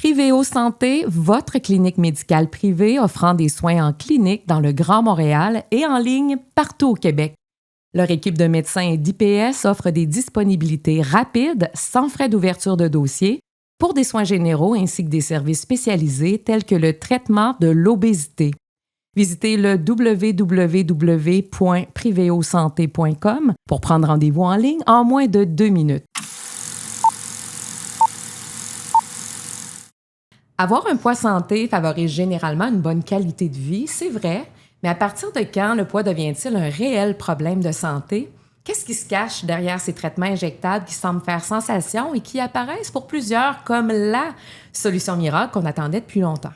Priveo Santé, votre clinique médicale privée offrant des soins en clinique dans le Grand Montréal et en ligne partout au Québec. Leur équipe de médecins et d'IPS offre des disponibilités rapides, sans frais d'ouverture de dossier, pour des soins généraux ainsi que des services spécialisés tels que le traitement de l'obésité. Visitez le www.priveosanté.com pour prendre rendez-vous en ligne en moins de 2 minutes. Avoir un poids santé favorise généralement une bonne qualité de vie, c'est vrai, mais à partir de quand le poids devient-il un réel problème de santé? Qu'est-ce qui se cache derrière ces traitements injectables qui semblent faire sensation et qui apparaissent pour plusieurs comme la solution miracle qu'on attendait depuis longtemps?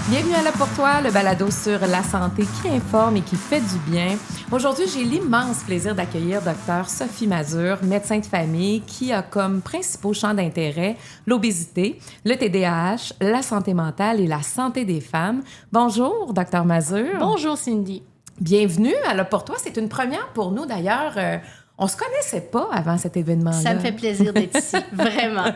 Bienvenue à Là pour toi, le balado sur la santé qui informe et qui fait du bien. Aujourd'hui, j'ai l'immense plaisir d'accueillir Dr Sophie Mazur, médecin de famille, qui a comme principaux champs d'intérêt l'obésité, le TDAH, la santé mentale et la santé des femmes. Bonjour, Dr Mazur. Bonjour, Cindy. Bienvenue à Là pour toi. C'est une première pour nous, d'ailleurs. On se connaissait pas avant cet événement-là. Ça me fait plaisir d'être ici, vraiment.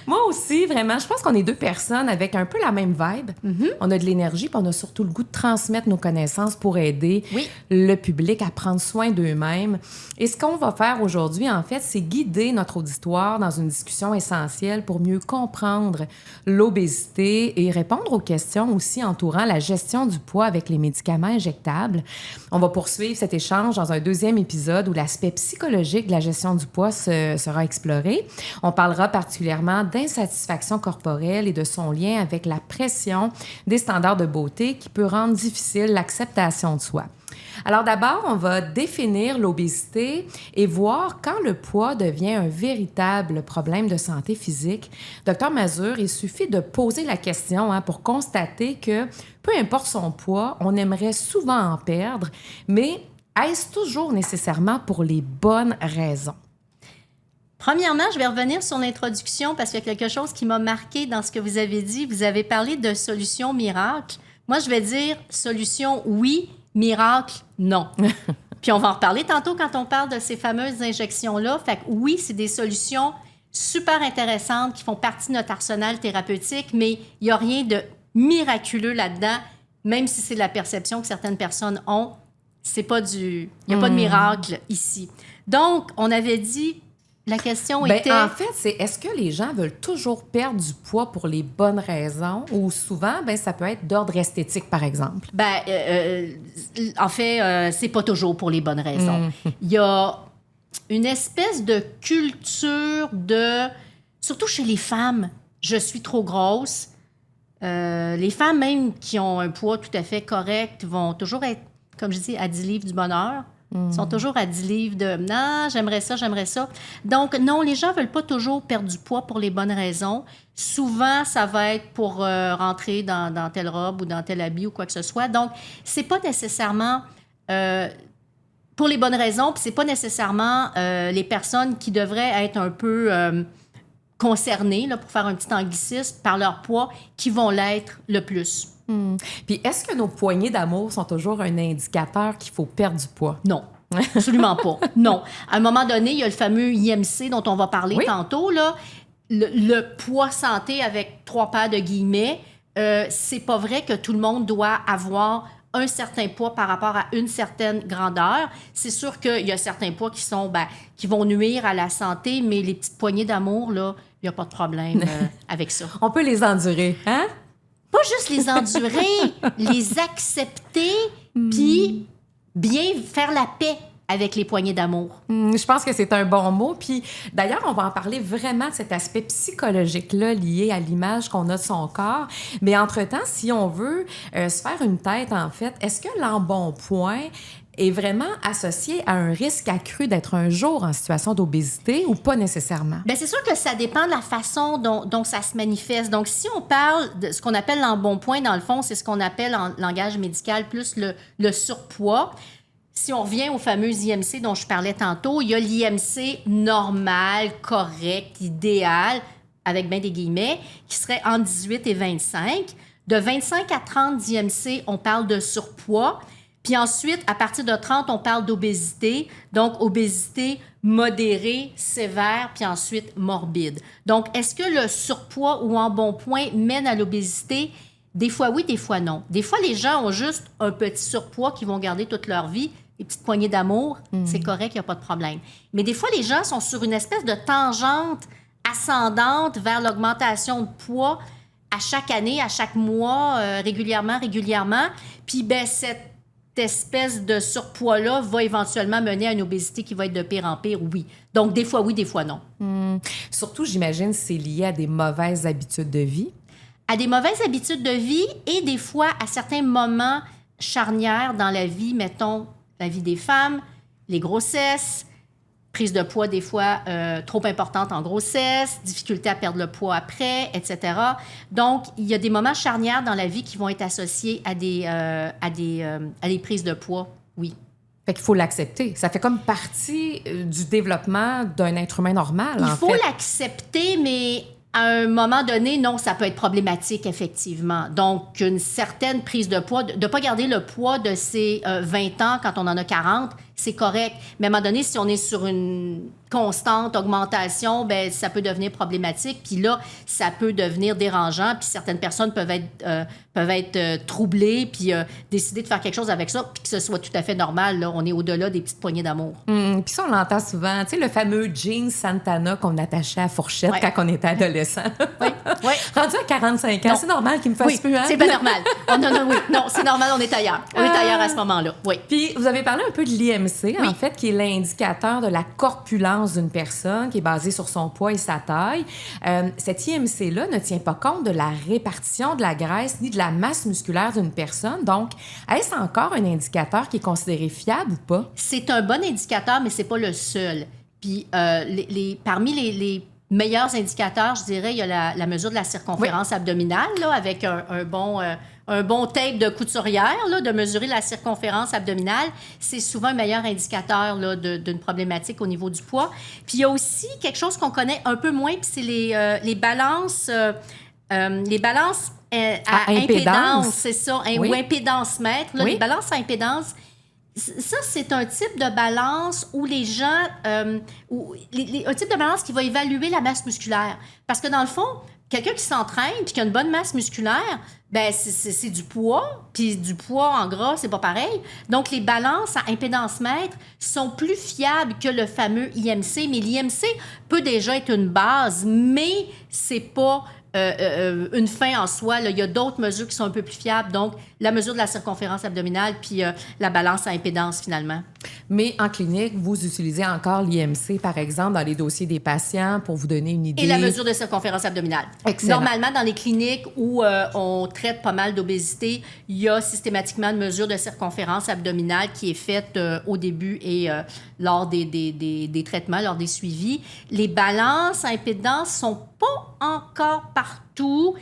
Moi aussi, vraiment. Je pense qu'on est deux personnes avec un peu la même vibe. On a de l'énergie, puis on a surtout le goût de transmettre nos connaissances pour aider le public à prendre soin d'eux-mêmes. Et ce qu'on va faire aujourd'hui, en fait, c'est guider notre auditoire dans une discussion essentielle pour mieux comprendre l'obésité et répondre aux questions aussi entourant la gestion du poids avec les médicaments injectables. On va poursuivre cet échange dans un deuxième épisode où l'aspect psychologique de la gestion du poids sera exploré. On parlera particulièrement d'insatisfaction corporelle et de son lien avec la pression des standards de beauté qui peut rendre difficile l'acceptation de soi. Alors d'abord, on va définir l'obésité et voir quand le poids devient un véritable problème de santé physique. Docteur Mazur, il suffit de poser la question pour constater que peu importe son poids, on aimerait souvent en perdre, mais est-ce toujours nécessairement pour les bonnes raisons? Premièrement, je vais revenir sur l'introduction parce qu'il y a quelque chose qui m'a marqué dans ce que vous avez dit. Vous avez parlé de solution miracle. Moi, je vais dire solution oui, miracle non. Puis on va en reparler tantôt quand on parle de ces fameuses injections-là. Fait que oui, c'est des solutions super intéressantes qui font partie de notre arsenal thérapeutique, mais il n'y a rien de miraculeux là-dedans, même si c'est la perception que certaines personnes ont. C'est pas il n'y a pas de miracle ici. Donc, on avait dit, la question était... En fait, c'est est-ce que les gens veulent toujours perdre du poids pour les bonnes raisons ou souvent, ça peut être d'ordre esthétique, par exemple? En fait, c'est pas toujours pour les bonnes raisons. Il y a une espèce de culture surtout chez les femmes, je suis trop grosse. Les femmes, même qui ont un poids tout à fait correct, vont toujours être, comme je dis, à 10 livres du bonheur. Ils sont toujours à 10 livres de « Non, j'aimerais ça, j'aimerais ça ». Donc, non, les gens ne veulent pas toujours perdre du poids pour les bonnes raisons. Souvent, ça va être pour rentrer dans telle robe ou dans tel habit ou quoi que ce soit. Donc, c'est pas nécessairement pour les bonnes raisons, puis c'est pas nécessairement les personnes qui devraient être un peu concernées, là, pour faire un petit anglicisme, par leur poids, qui vont l'être le plus. Puis est-ce que nos poignées d'amour sont toujours un indicateur qu'il faut perdre du poids? Non, absolument pas. Non. À un moment donné, il y a le fameux IMC dont on va parler tantôt, là. Le poids santé avec 3 paires de guillemets, c'est pas vrai que tout le monde doit avoir un certain poids par rapport à une certaine grandeur. C'est sûr qu'il y a certains poids qui vont nuire à la santé, mais les petites poignées d'amour, là, il n'y a pas de problème avec ça. On peut les endurer, hein? Pas juste les endurer, les accepter, puis bien faire la paix avec les poignées d'amour. Je pense que c'est un bon mot. Puis d'ailleurs, on va en parler vraiment de cet aspect psychologique-là lié à l'image qu'on a de son corps. Mais entre-temps, si on veut se faire une tête, en fait, est-ce que l'embonpoint est vraiment associé à un risque accru d'être un jour en situation d'obésité ou pas nécessairement? Bien, c'est sûr que ça dépend de la façon dont ça se manifeste. Donc, si on parle de ce qu'on appelle l'embonpoint, dans le fond, c'est ce qu'on appelle en langage médical plus le surpoids. Si on revient au fameux IMC dont je parlais tantôt, il y a l'IMC normal, correct, idéal, avec bien des guillemets, qui serait entre 18 et 25. De 25 à 30 d'IMC, on parle de surpoids. Puis ensuite, à partir de 30, on parle d'obésité. Donc, obésité modérée, sévère, puis ensuite morbide. Donc, est-ce que le surpoids ou embonpoint mène à l'obésité? Des fois oui, des fois non. Des fois, les gens ont juste un petit surpoids qu'ils vont garder toute leur vie. Les petites poignées d'amour, c'est correct, il n'y a pas de problème. Mais des fois, les gens sont sur une espèce de tangente ascendante vers l'augmentation de poids à chaque année, à chaque mois, régulièrement. Puis, ben cette espèce de surpoids-là va éventuellement mener à une obésité qui va être de pire en pire, oui. Donc, des fois oui, des fois non. Surtout, j'imagine, c'est lié à des mauvaises habitudes de vie. À des mauvaises habitudes de vie et des fois à certains moments charnières dans la vie, mettons, la vie des femmes, les grossesses, prise de poids des fois trop importante en grossesse, difficulté à perdre le poids après, etc. Donc, il y a des moments charnières dans la vie qui vont être associés à des prises de poids, oui. Fait qu'il faut l'accepter. Ça fait comme partie du développement d'un être humain normal, Il faut l'accepter, mais à un moment donné, non, ça peut être problématique, effectivement. Donc, une certaine prise de poids, de ne pas garder le poids de ses 20 ans quand on en a 40, c'est correct. Mais à un moment donné, si on est sur une constante augmentation, ben ça peut devenir problématique. Puis là, ça peut devenir dérangeant. Puis certaines personnes peuvent être troublées, puis décider de faire quelque chose avec ça, puis que ce soit tout à fait normal. Là. On est au-delà des petites poignées d'amour. Puis ça, on l'entend souvent. Tu sais, le fameux jean Santana qu'on attachait à fourchette quand on était adolescent. Oui. Rendu à 45 ans, Non. c'est normal qu'il me fasse plus. Hein? C'est pas normal. Non, c'est normal, on est ailleurs. On est ailleurs à ce moment-là, oui. Puis, vous avez parlé un peu de l'IMC, en fait, qui est l'indicateur de la corpulence d'une personne, qui est basé sur son poids et sa taille. Cet IMC-là ne tient pas compte de la répartition de la graisse ni de la masse musculaire d'une personne. Donc, est-ce encore un indicateur qui est considéré fiable ou pas? C'est un bon indicateur, mais c'est pas le seul. Puis, parmi les meilleurs indicateurs, je dirais, il y a la mesure de la circonférence abdominale, là, avec un bon tape de couturière, là, de mesurer la circonférence abdominale. C'est souvent un meilleur indicateur là, d'une problématique au niveau du poids. Puis il y a aussi quelque chose qu'on connaît un peu moins, puis c'est les balances à impédance, c'est ça, ou impédance mètre. Là, les balances à impédance, ça, c'est un type de balance où les gens... un type de balance qui va évaluer la masse musculaire. Parce que dans le fond, quelqu'un qui s'entraîne puis qui a une bonne masse musculaire, ben c'est du poids, puis du poids en gras, c'est pas pareil. Donc, les balances à impédance mètre sont plus fiables que le fameux IMC. Mais l'IMC peut déjà être une base, mais c'est pas... une fin en soi. Là. Il y a d'autres mesures qui sont un peu plus fiables, donc la mesure de la circonférence abdominale puis la balance à impédance, finalement. Mais en clinique, vous utilisez encore l'IMC, par exemple, dans les dossiers des patients pour vous donner une idée. Et la mesure de circonférence abdominale. Excellent. Normalement, dans les cliniques où on traite pas mal d'obésité, il y a systématiquement une mesure de circonférence abdominale qui est faite au début et lors des traitements, lors des suivis. Les balances à impédance sont pas encore partout,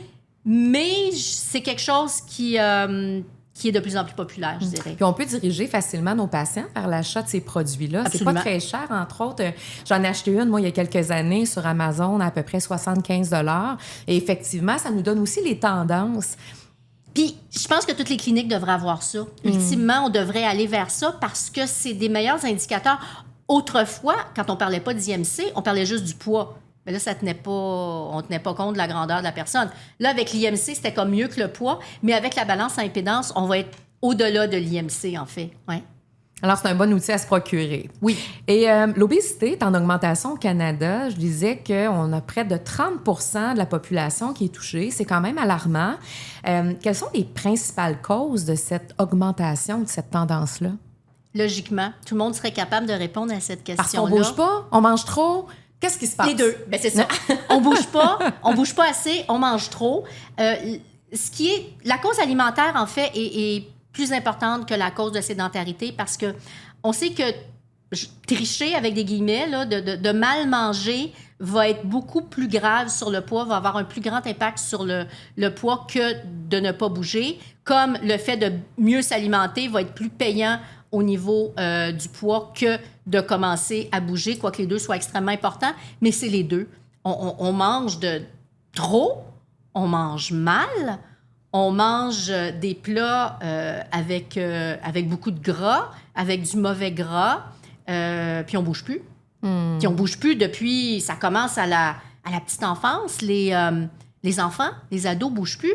mais c'est quelque chose qui est de plus en plus populaire, je dirais. Puis on peut diriger facilement nos patients vers l'achat de ces produits-là. Absolument. C'est pas très cher, entre autres. J'en ai acheté une, moi, il y a quelques années, sur Amazon, à peu près 75 $. Et effectivement, ça nous donne aussi les tendances. Puis, je pense que toutes les cliniques devraient avoir ça. Ultimement, on devrait aller vers ça parce que c'est des meilleurs indicateurs. Autrefois, quand on parlait pas d'IMC, on parlait juste du poids. Mais là, on tenait pas compte de la grandeur de la personne. Là, avec l'IMC, c'était comme mieux que le poids, mais avec la balance à impédance, on va être au-delà de l'IMC, en fait. Ouais. Alors, c'est un bon outil à se procurer. Oui. Et l'obésité est en augmentation au Canada. Je disais qu'on a près de 30 % de la population qui est touchée. C'est quand même alarmant. Quelles sont les principales causes de cette augmentation, de cette tendance-là? Logiquement, tout le monde serait capable de répondre à cette question-là. Parce qu'on bouge pas, on mange trop. Qu'est-ce qui se passe? Les deux. Bien, c'est ça. On bouge pas assez, on mange trop. La cause alimentaire, en fait, est plus importante que la cause de sédentarité parce que on sait que tricher, avec des guillemets, là, de mal manger va être beaucoup plus grave sur le poids, va avoir un plus grand impact sur le poids que de ne pas bouger, comme le fait de mieux s'alimenter va être plus payant au niveau du poids que de commencer à bouger, quoique les deux soient extrêmement importants, mais c'est les deux. On mange de trop, on mange mal, on mange des plats avec beaucoup de gras, avec du mauvais gras, puis on bouge plus. Puis on bouge plus depuis... Ça commence à la petite enfance. Les enfants, les ados bougent plus.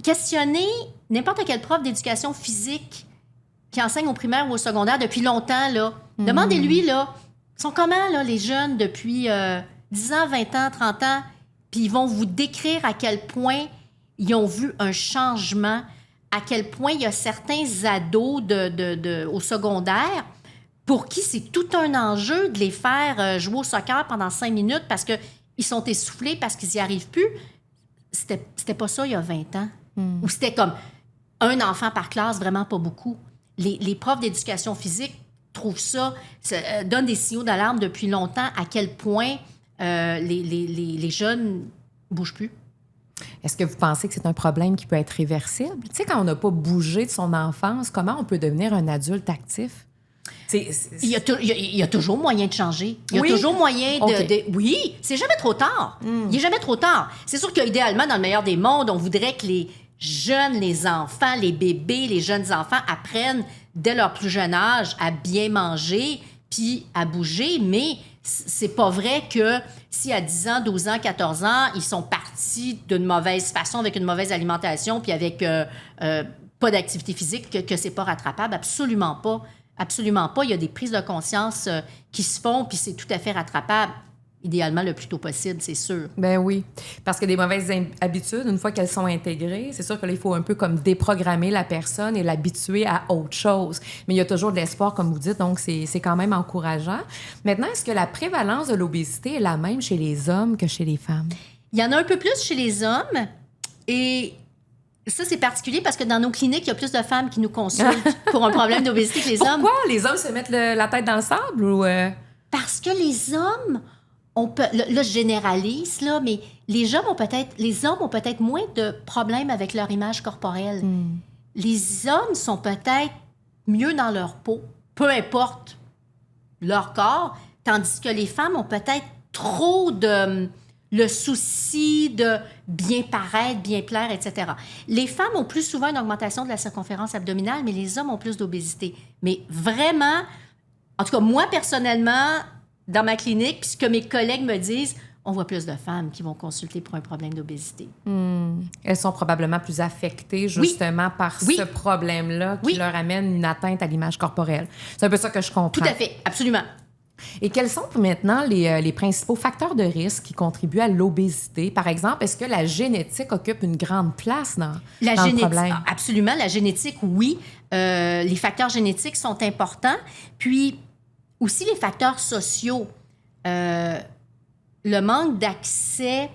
Questionnez n'importe quel prof d'éducation physique qui enseigne au primaire ou au secondaire depuis longtemps, là. Demandez-lui, là, sont comment, là, les jeunes depuis 10 ans, 20 ans, 30 ans, puis ils vont vous décrire à quel point ils ont vu un changement, à quel point il y a certains ados au secondaire pour qui c'est tout un enjeu de les faire jouer au soccer pendant 5 minutes parce qu'ils sont essoufflés, parce qu'ils n'y arrivent plus. C'était pas ça il y a 20 ans. Ou c'était comme un enfant par classe, vraiment pas beaucoup. Les profs d'éducation physique trouvent ça, donnent des signaux d'alarme depuis longtemps à quel point les jeunes bougent plus. Est-ce que vous pensez que c'est un problème qui peut être réversible? Tu sais, quand on n'a pas bougé de son enfance, comment on peut devenir un adulte actif? Il y a toujours moyen de changer. Il y a toujours moyen de... Oui, c'est jamais trop tard. Il n'est jamais trop tard. C'est sûr qu'idéalement, dans le meilleur des mondes, on voudrait que les jeunes, les enfants, les bébés, les jeunes enfants apprennent dès leur plus jeune âge à bien manger puis à bouger, mais c'est pas vrai que si à 10 ans, 12 ans, 14 ans, ils sont partis d'une mauvaise façon, avec une mauvaise alimentation puis avec pas d'activité physique, que c'est pas rattrapable. Absolument pas. Absolument pas. Il y a des prises de conscience qui se font, puis c'est tout à fait rattrapable, idéalement le plus tôt possible, c'est sûr. Ben oui. Parce que des mauvaises habitudes, une fois qu'elles sont intégrées, c'est sûr que là, il faut un peu comme déprogrammer la personne et l'habituer à autre chose. Mais il y a toujours de l'espoir, comme vous dites, donc c'est quand même encourageant. Maintenant, est-ce que la prévalence de l'obésité est la même chez les hommes que chez les femmes? Il y en a un peu plus chez les hommes et... Ça, c'est particulier parce que dans nos cliniques, il y a plus de femmes qui nous consultent pour un problème d'obésité que les hommes. Pourquoi? Les hommes se mettent la tête dans le sable ou... Parce que les hommes, là, je généralise, là, mais les hommes ont peut-être moins de problèmes avec leur image corporelle. Les hommes sont peut-être mieux dans leur peau, peu importe leur corps, tandis que les femmes ont peut-être trop le souci de bien paraître, bien plaire, etc. Les femmes ont plus souvent une augmentation de la circonférence abdominale, mais les hommes ont plus d'obésité. Mais vraiment, en tout cas, moi, personnellement, dans ma clinique, ce que mes collègues me disent, on voit plus de femmes qui vont consulter pour un problème d'obésité. Elles sont probablement plus affectées, justement, par ce problème-là qui leur amène une atteinte à l'image corporelle. C'est un peu ça que je comprends. Tout à fait, absolument. Et quels sont maintenant les principaux facteurs de risque qui contribuent à l'obésité? Par exemple, est-ce que la génétique occupe une grande place dans le problème? Absolument, la génétique, oui. Les facteurs génétiques sont importants. Puis aussi les facteurs sociaux. Le manque d'accès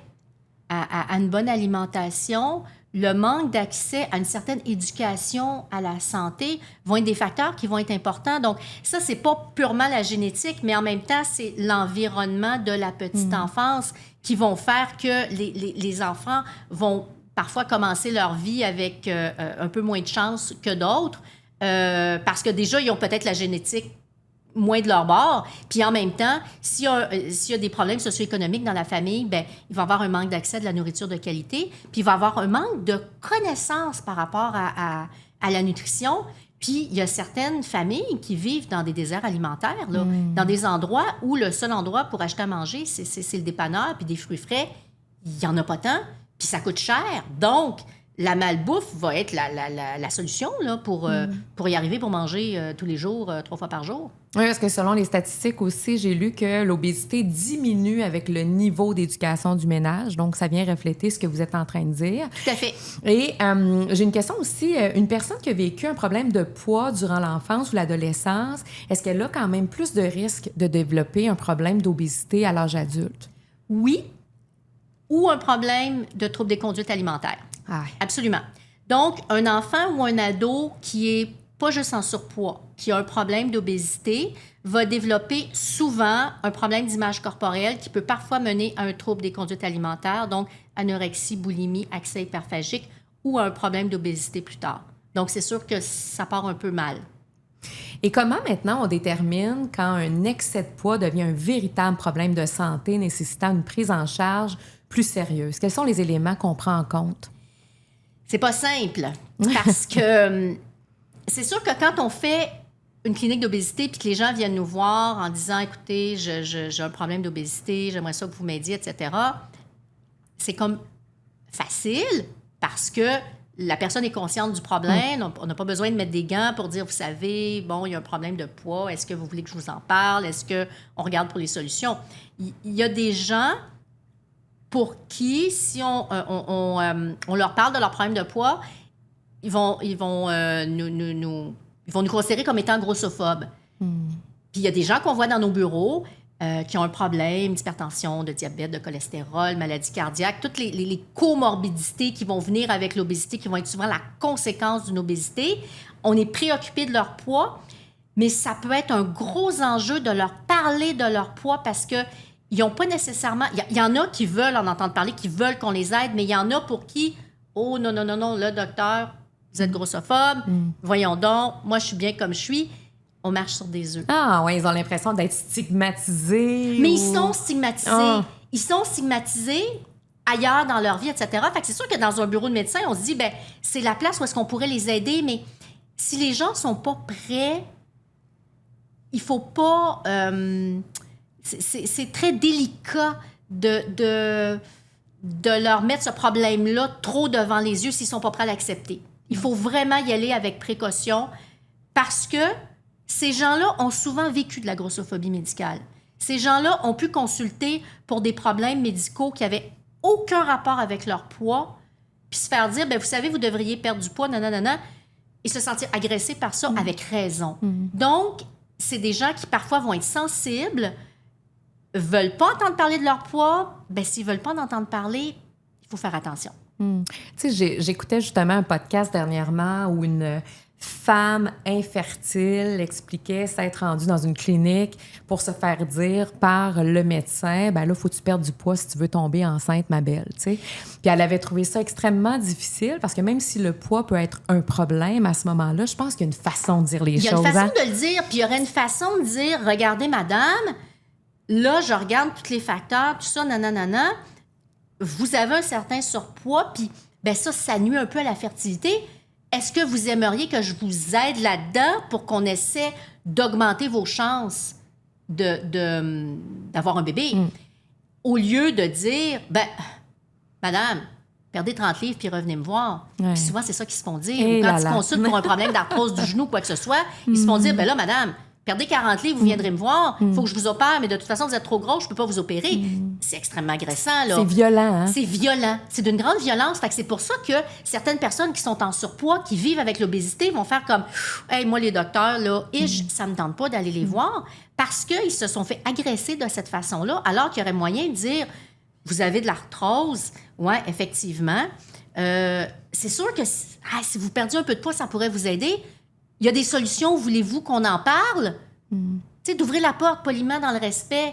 à une bonne alimentation, le manque d'accès à une certaine éducation à la santé vont être des facteurs qui vont être importants. Donc, ça, c'est pas purement la génétique, mais en même temps, c'est l'environnement de la petite enfance qui vont faire que les enfants vont parfois commencer leur vie avec un peu moins de chance que d'autres, parce que déjà, ils ont peut-être la génétique moins de leur bord. Puis en même temps, s'il y a des problèmes socio-économiques dans la famille, bien, il va y avoir un manque d'accès à de la nourriture de qualité, puis il va y avoir un manque de connaissances par rapport à la nutrition. Puis il y a certaines familles qui vivent dans des déserts alimentaires, là, dans des endroits où le seul endroit pour acheter à manger, c'est le dépanneur, puis des fruits frais. Il n'y en a pas tant, puis ça coûte cher. Donc, la malbouffe va être la solution là, pour y arriver, pour manger tous les jours, 3 fois par jour. Oui, parce que selon les statistiques aussi, j'ai lu que l'obésité diminue avec le niveau d'éducation du ménage. Donc, ça vient refléter ce que vous êtes en train de dire. Tout à fait. Et j'ai une question aussi. Une personne qui a vécu un problème de poids durant l'enfance ou l'adolescence, est-ce qu'elle a quand même plus de risques de développer un problème d'obésité à l'âge adulte? Oui, ou un problème de trouble des conduites alimentaires. Ah. Absolument. Donc, un enfant ou un ado qui est pas juste en surpoids, qui a un problème d'obésité, va développer souvent un problème d'image corporelle qui peut parfois mener à un trouble des conduites alimentaires, donc anorexie, boulimie, accès hyperphagique ou à un problème d'obésité plus tard. Donc, c'est sûr que ça part un peu mal. Et comment maintenant on détermine quand un excès de poids devient un véritable problème de santé nécessitant une prise en charge plus sérieuse? Quels sont les éléments qu'on prend en compte? C'est pas simple parce que c'est sûr que quand on fait une clinique d'obésité puis que les gens viennent nous voir en disant « Écoutez, j'ai un problème d'obésité, j'aimerais ça que vous m'aidiez, etc. », c'est comme facile parce que la personne est consciente du problème. On n'a pas besoin de mettre des gants pour dire « Vous savez, bon, il y a un problème de poids. Est-ce que vous voulez que je vous en parle? Est-ce qu'on regarde pour les solutions? » Il y a des gens pour qui, si on leur parle de leur problème de poids, ils vont nous considérer comme étant grossophobes. Puis il y a des gens qu'on voit dans nos bureaux qui ont un problème d'hypertension, de diabète, de cholestérol, maladie cardiaque, toutes les comorbidités qui vont venir avec l'obésité, qui vont être souvent la conséquence d'une obésité. On est préoccupé de leur poids, mais ça peut être un gros enjeu de leur parler de leur poids parce que ils n'ont pas nécessairement... Il y en a qui veulent en entendre parler, qui veulent qu'on les aide, mais il y en a pour qui, oh non, là, docteur, vous êtes grossophobe, voyons donc, moi, je suis bien comme je suis. On marche sur des œufs. Ah oui, ils ont l'impression d'être stigmatisés. Mais ils sont stigmatisés. Ils sont stigmatisés ailleurs dans leur vie, etc. Fait que c'est sûr que dans un bureau de médecin, on se dit, ben c'est la place où est-ce qu'on pourrait les aider, mais si les gens sont pas prêts, il faut pas... c'est très délicat de leur mettre ce problème-là trop devant les yeux s'ils sont pas prêts à l'accepter. Il faut vraiment y aller avec précaution parce que ces gens-là ont souvent vécu de la grossophobie médicale. Ces gens-là ont pu consulter pour des problèmes médicaux qui n'avaient aucun rapport avec leur poids, puis se faire dire, bien, vous savez, vous devriez perdre du poids, nanana, et se sentir agressés par ça avec raison. Donc, c'est des gens qui parfois vont être sensibles, veulent pas entendre parler de leur poids. Bien, s'ils veulent pas en entendre parler, il faut faire attention. Tu sais, j'écoutais justement un podcast dernièrement où une femme infertile expliquait s'être rendue dans une clinique pour se faire dire par le médecin, ben là, faut que tu perdes du poids si tu veux tomber enceinte, ma belle, tu sais. Puis elle avait trouvé ça extrêmement difficile parce que même si le poids peut être un problème à ce moment-là, je pense qu'il y a une façon de dire les choses. Il y a une façon de le dire, puis il y aurait une façon de dire, regardez, madame, là, je regarde tous les facteurs, tout ça, nanana, vous avez un certain surpoids, puis ben ça nuit un peu à la fertilité. Est-ce que vous aimeriez que je vous aide là-dedans pour qu'on essaie d'augmenter vos chances d'avoir un bébé? Au lieu de dire, ben, madame, perdez 30 livres puis revenez me voir. Ouais. Puis souvent, c'est ça qu'ils se font dire. Ou quand ils consultent pour un problème d'arthrose du genou ou quoi que ce soit, ils se font dire, ben là, madame, perdez 40 livres, vous viendrez me voir, il faut que je vous opère, mais de toute façon, vous êtes trop gros, je ne peux pas vous opérer. C'est extrêmement agressant, là. C'est violent, hein? C'est violent. C'est d'une grande violence. Fait que c'est pour ça que certaines personnes qui sont en surpoids, qui vivent avec l'obésité, vont faire comme « Hey, moi, les docteurs, là, ça me tente pas d'aller les voir. » Parce qu'ils se sont fait agresser de cette façon-là, alors qu'il y aurait moyen de dire « Vous avez de l'arthrose. » Ouais, effectivement. C'est sûr que si vous perdiez un peu de poids, ça pourrait vous aider. Il y a des solutions, voulez-vous qu'on en parle? Tu sais, d'ouvrir la porte poliment dans le respect.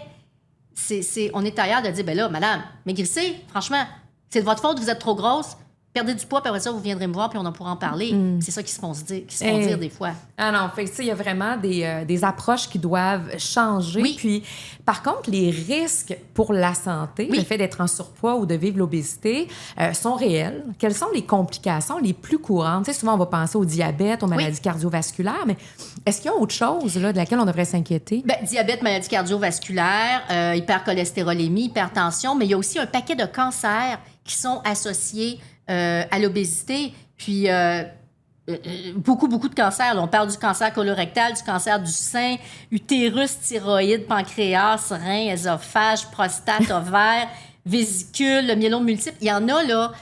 On est ailleurs de dire, ben là, madame, maigrissez, franchement, c'est de votre faute, vous êtes trop grosse. Perdez du poids, puis après ça, vous viendrez me voir, puis on en pourra en parler. C'est ça qu'ils se font dire des fois. Ah non, fait que il y a vraiment des approches qui doivent changer. Oui. Puis, par contre, les risques pour la santé, le fait d'être en surpoids ou de vivre l'obésité, sont réels. Quelles sont les complications les plus courantes? Tu sais, souvent, on va penser au diabète, aux maladies cardiovasculaires, mais est-ce qu'il y a autre chose là, de laquelle on devrait s'inquiéter? Bien, diabète, maladie cardiovasculaire, hypercholestérolémie, hypertension, mais il y a aussi un paquet de cancers qui sont associés à l'obésité, puis beaucoup de cancers. Là, on parle du cancer colorectal, du cancer du sein, utérus, thyroïde, pancréas, rein, œsophage, prostate, ovaire, vésicule, le myélome multiple. Il y en a là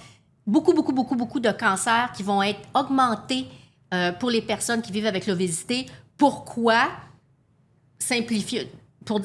beaucoup de cancers qui vont être augmentés pour les personnes qui vivent avec l'obésité. Pourquoi? Simplifier.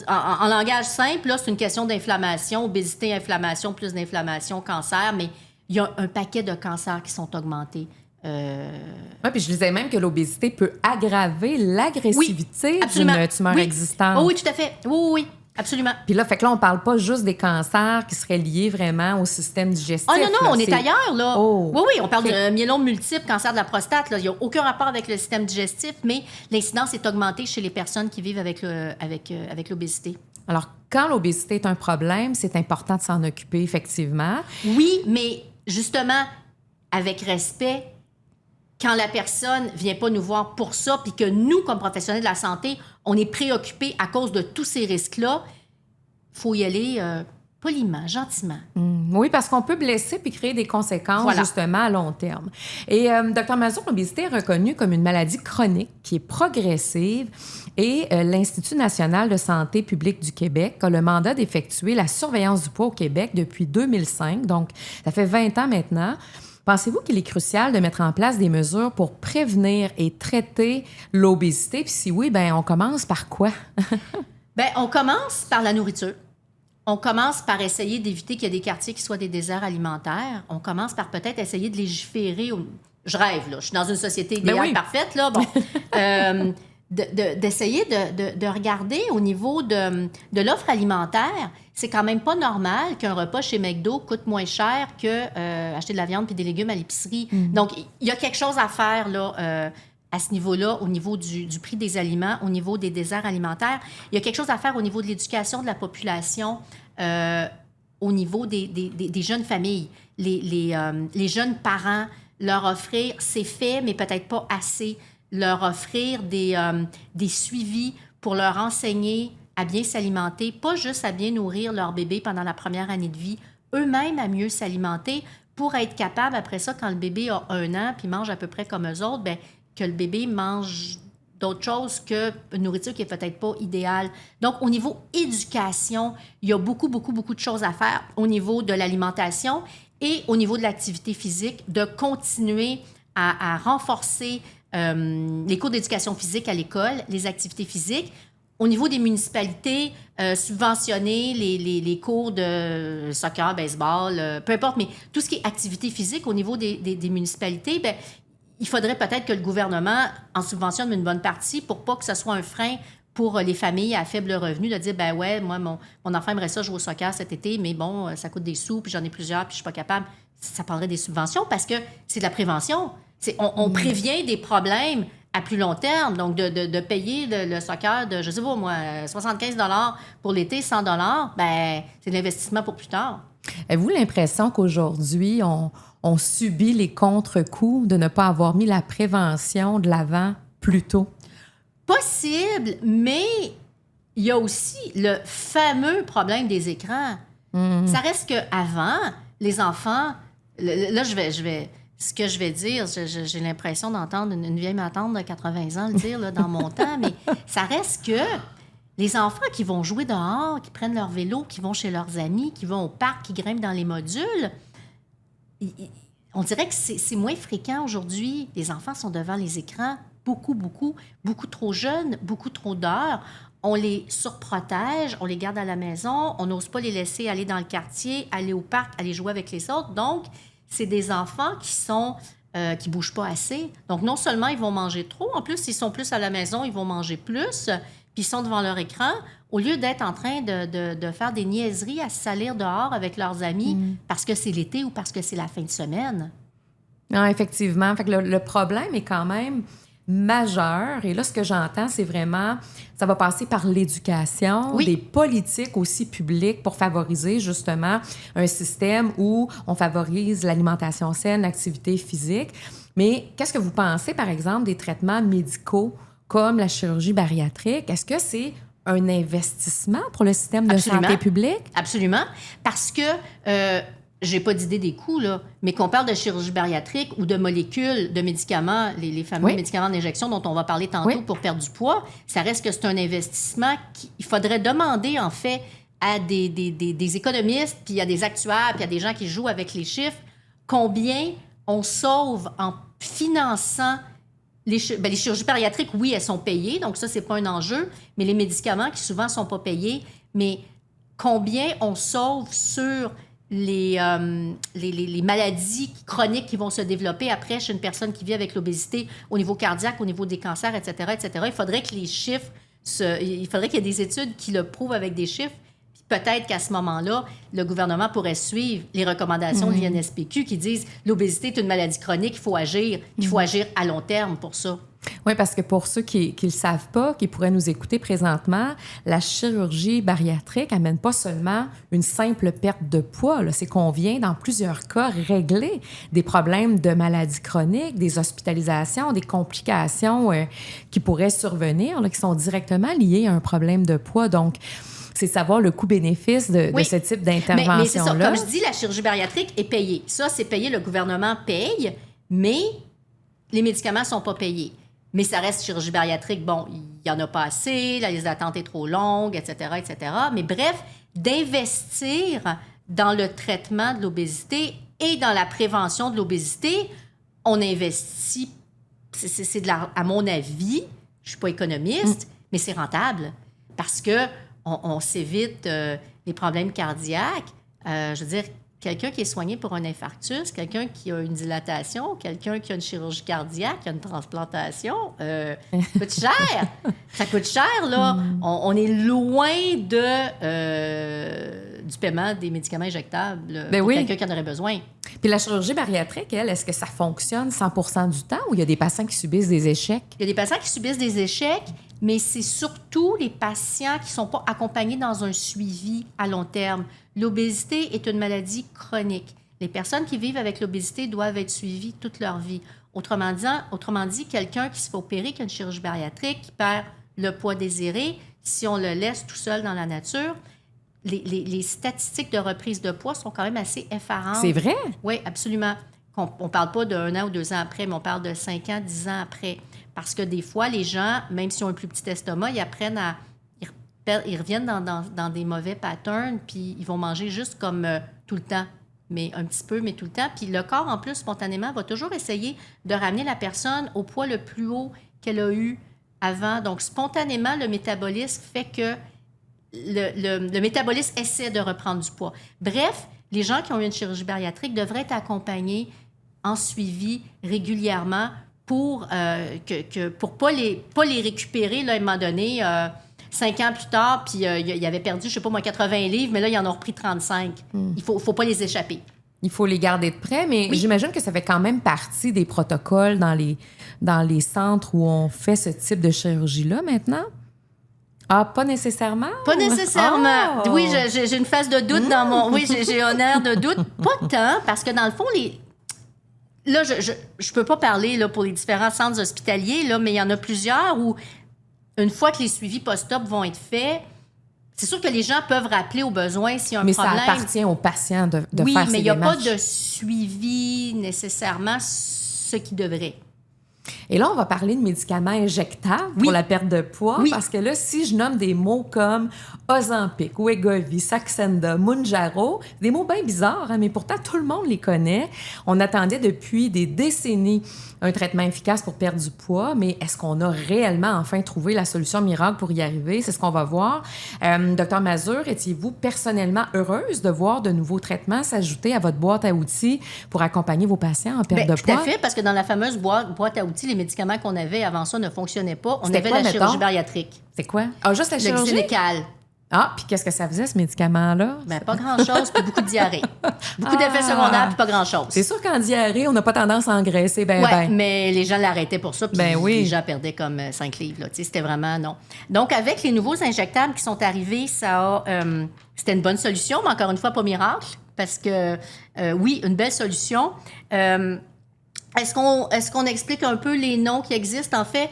En langage simple, là, c'est une question d'inflammation, obésité, inflammation, plus d'inflammation, cancer, mais il y a un paquet de cancers qui sont augmentés. Oui, puis je disais même que l'obésité peut aggraver l'agressivité d'une tumeur existante. Oh, oui, tout à fait. Oui, absolument. Puis là, fait que là, on parle pas juste des cancers qui seraient liés vraiment au système digestif. Oh non, là, on est ailleurs, là. Oh. Oui, on parle de myélome multiple, cancer de la prostate. Là. Il n'y a aucun rapport avec le système digestif, mais l'incidence est augmentée chez les personnes qui vivent avec l'obésité. Alors, quand l'obésité est un problème, c'est important de s'en occuper, effectivement. Oui, mais justement, avec respect, quand la personne ne vient pas nous voir pour ça, puis que nous, comme professionnels de la santé, on est préoccupés à cause de tous ces risques-là, il faut y aller poliment, gentiment. Oui, parce qu'on peut blesser puis créer des conséquences, justement, à long terme. Et Dr Mazur, l'obésité est reconnue comme une maladie chronique qui est progressive et l'Institut national de santé publique du Québec a le mandat d'effectuer la surveillance du poids au Québec depuis 2005, donc ça fait 20 ans maintenant. Pensez-vous qu'il est crucial de mettre en place des mesures pour prévenir et traiter l'obésité? Puis si oui, bien, on commence par quoi? Bien, on commence par la nourriture. On commence par essayer d'éviter qu'il y ait des quartiers qui soient des déserts alimentaires. On commence par peut-être essayer de légiférer. Je rêve, là. Je suis dans une société idéale parfaite, là. Bon. D'essayer de regarder au niveau de l'offre alimentaire. C'est quand même pas normal qu'un repas chez McDo coûte moins cher que acheter de la viande puis des légumes à l'épicerie. Donc, il y a quelque chose à faire, là, à ce niveau-là, au niveau du prix des aliments, au niveau des déserts alimentaires. Il y a quelque chose à faire au niveau de l'éducation de la population, au niveau des jeunes familles, les jeunes parents, leur offrir, c'est fait, mais peut-être pas assez, leur offrir des suivis pour leur enseigner à bien s'alimenter, pas juste à bien nourrir leur bébé pendant la première année de vie, eux-mêmes à mieux s'alimenter pour être capable, après ça, quand le bébé a 1 an puis mange à peu près comme eux autres, bien, que le bébé mange d'autres choses qu'une nourriture qui n'est peut-être pas idéale. Donc, au niveau éducation, il y a beaucoup, beaucoup, beaucoup de choses à faire au niveau de l'alimentation et au niveau de l'activité physique, de continuer à renforcer les cours d'éducation physique à l'école, les activités physiques. Au niveau des municipalités, subventionner les cours de soccer, baseball, peu importe, mais tout ce qui est activité physique au niveau des municipalités, bien, il faudrait peut-être que le gouvernement en subventionne une bonne partie pour pas que ce soit un frein pour les familles à faible revenu de dire, ben ouais, moi, mon enfant aimerait ça jouer au soccer cet été, mais bon, ça coûte des sous, puis j'en ai plusieurs, puis je suis pas capable. Ça prendrait des subventions parce que c'est de la prévention. On prévient des problèmes à plus long terme. Donc, de payer le soccer de, je sais pas moi, 75 $ pour l'été, 100 $, ben c'est de l'investissement pour plus tard. Avez-vous l'impression qu'aujourd'hui, on subit les contre-coups de ne pas avoir mis la prévention de l'avant plus tôt? Possible, mais il y a aussi le fameux problème des écrans. Ça reste qu'avant, les enfants... Là, ce que je vais dire, j'ai l'impression d'entendre une vieille matante de 80 ans le dire là, dans mon temps, mais ça reste que les enfants qui vont jouer dehors, qui prennent leur vélo, qui vont chez leurs amis, qui vont au parc, qui grimpent dans les modules, on dirait que c'est moins fréquent aujourd'hui. Les enfants sont devant les écrans beaucoup, beaucoup, beaucoup trop jeunes, beaucoup trop d'heures. On les surprotège, on les garde à la maison, on n'ose pas les laisser aller dans le quartier, aller au parc, aller jouer avec les autres. Donc, c'est des enfants qui bougent pas assez. Donc, non seulement ils vont manger trop, en plus, s'ils sont plus à la maison, ils vont manger plus, puis ils sont devant leur écran, au lieu d'être en train de faire des niaiseries à se salir dehors avec leurs amis parce que c'est l'été ou parce que c'est la fin de semaine. Non, effectivement. Fait que le problème est quand même majeur. Et là, ce que j'entends, c'est vraiment, ça va passer par l'éducation, des politiques aussi publiques pour favoriser justement un système où on favorise l'alimentation saine, l'activité physique. Mais qu'est-ce que vous pensez, par exemple, des traitements médicaux comme la chirurgie bariatrique? Est-ce que c'est un investissement pour le système de santé publique? Absolument. Parce que... j'ai pas d'idée des coûts, là, mais qu'on parle de chirurgie bariatrique ou de molécules, de médicaments, les fameux médicaments d'injection dont on va parler tantôt pour perdre du poids, ça reste que c'est un investissement qu'il faudrait demander, en fait, à des économistes, puis à des actuaires, puis à des gens qui jouent avec les chiffres, combien on sauve en finançant les chirurgies bariatriques. Oui, elles sont payées, donc ça, c'est pas un enjeu, mais les médicaments qui souvent sont pas payés, mais combien on sauve sur les maladies chroniques qui vont se développer après chez une personne qui vit avec l'obésité au niveau cardiaque, au niveau des cancers, etc., etc. Il faudrait que les chiffres, il faudrait qu'il y ait des études qui le prouvent avec des chiffres. Puis peut-être qu'à ce moment-là, le gouvernement pourrait suivre les recommandations de l'INSPQ qui disent l'obésité est une maladie chronique, il faut agir à long terme pour ça. Oui, parce que pour ceux qui ne le savent pas, qui pourraient nous écouter présentement, la chirurgie bariatrique n'amène pas seulement une simple perte de poids. Là. C'est qu'on vient, dans plusieurs cas, régler des problèmes de maladies chroniques, des hospitalisations, des complications qui pourraient survenir, là, qui sont directement liées à un problème de poids. Donc, c'est savoir le coût-bénéfice de ce type d'intervention-là. Mais c'est ça. Comme je dis, la chirurgie bariatrique est payée. Ça, c'est payé, le gouvernement paye, mais les médicaments ne sont pas payés. Mais ça reste chirurgie bariatrique. Bon, il n'y en a pas assez, la liste d'attente est trop longue, etc., etc. Mais bref, d'investir dans le traitement de l'obésité et dans la prévention de l'obésité, on investit, c'est de à mon avis, je ne suis pas économiste, mais c'est rentable parce qu'on s'évite les problèmes cardiaques. Je veux dire, quelqu'un qui est soigné pour un infarctus, quelqu'un qui a une dilatation, quelqu'un qui a une chirurgie cardiaque, qui a une transplantation, ça coûte cher. Ça coûte cher, là. On est loin du paiement des médicaments injectables pour quelqu'un qui en aurait besoin. Puis la chirurgie bariatrique, elle, est-ce que ça fonctionne 100% du temps ou il y a des patients qui subissent des échecs? Il y a des patients qui subissent des échecs, mais c'est surtout les patients qui ne sont pas accompagnés dans un suivi à long terme. L'obésité est une maladie chronique. Les personnes qui vivent avec l'obésité doivent être suivies toute leur vie. Autrement dit, quelqu'un qui se fait opérer, qui a une chirurgie bariatrique, qui perd le poids désiré, si on le laisse tout seul dans la nature, les statistiques de reprise de poids sont quand même assez effarantes. C'est vrai? Oui, absolument. On ne parle pas d'1 an ou 2 ans après, mais on parle de 5 ans, 10 ans après. Parce que des fois, les gens, même s'ils ont un plus petit estomac, ils apprennent ils reviennent dans des mauvais patterns, puis ils vont manger juste comme tout le temps, mais un petit peu, mais tout le temps. Puis le corps, en plus, spontanément, va toujours essayer de ramener la personne au poids le plus haut qu'elle a eu avant. Donc, spontanément, le métabolisme fait que le métabolisme essaie de reprendre du poids. Bref, les gens qui ont eu une chirurgie bariatrique devraient être accompagnés en suivi régulièrement pour pas les récupérer là, à un moment donné, 5 ans plus tard, puis il avait perdu, je ne sais pas moi, 80 livres, mais là, il en a repris 35. Il faut pas les échapper. Il faut les garder de près, mais j'imagine que ça fait quand même partie des protocoles dans les centres où on fait ce type de chirurgie-là maintenant? Ah, pas nécessairement? Pas nécessairement. Oh. Oui, j'ai une phase de doute dans mon... Oui, j'ai un air de doute. Pas tant, parce que dans le fond, là, je peux pas parler là, pour les différents centres hospitaliers, là, mais il y en a plusieurs où, une fois que les suivis post-op vont être faits, c'est sûr que les gens peuvent rappeler au besoin s'il y a un problème. Mais ça appartient aux patients de faire ces démarches. Oui, mais il n'y a pas de suivi nécessairement ce qui devrait. Et là, on va parler de médicaments injectables pour la perte de poids. Parce que là, si je nomme des mots comme Ozempic, Wegovy, Saxenda, Mounjaro, des mots bien bizarres, hein, mais pourtant, tout le monde les connaît. On attendait depuis des décennies un traitement efficace pour perdre du poids, mais est-ce qu'on a réellement enfin trouvé la solution miracle pour y arriver? C'est ce qu'on va voir. Dr Mazur, étiez-vous personnellement heureuse de voir de nouveaux traitements s'ajouter à votre boîte à outils pour accompagner vos patients en perte de poids? Tout à fait, parce que dans la fameuse boîte à outils, les médicaments qu'on avait avant ça ne fonctionnaient pas. On avait la chirurgie bariatrique. C'est quoi? Ah, juste la chirurgie? Le Xénécal. Ah, puis qu'est-ce que ça faisait, ce médicament-là? Bien, pas grand-chose, puis beaucoup de diarrhée. Beaucoup d'effets secondaires, puis pas grand-chose. C'est sûr qu'en diarrhée, on n'a pas tendance à engraisser mais les gens l'arrêtaient pour ça, puis les gens perdaient comme 5 livres. Là. C'était vraiment non. Donc, avec les nouveaux injectables qui sont arrivés, c'était une bonne solution, mais encore une fois, pas miracle, parce que, oui, une belle solution. Est-ce qu'on explique un peu les noms qui existent? En fait,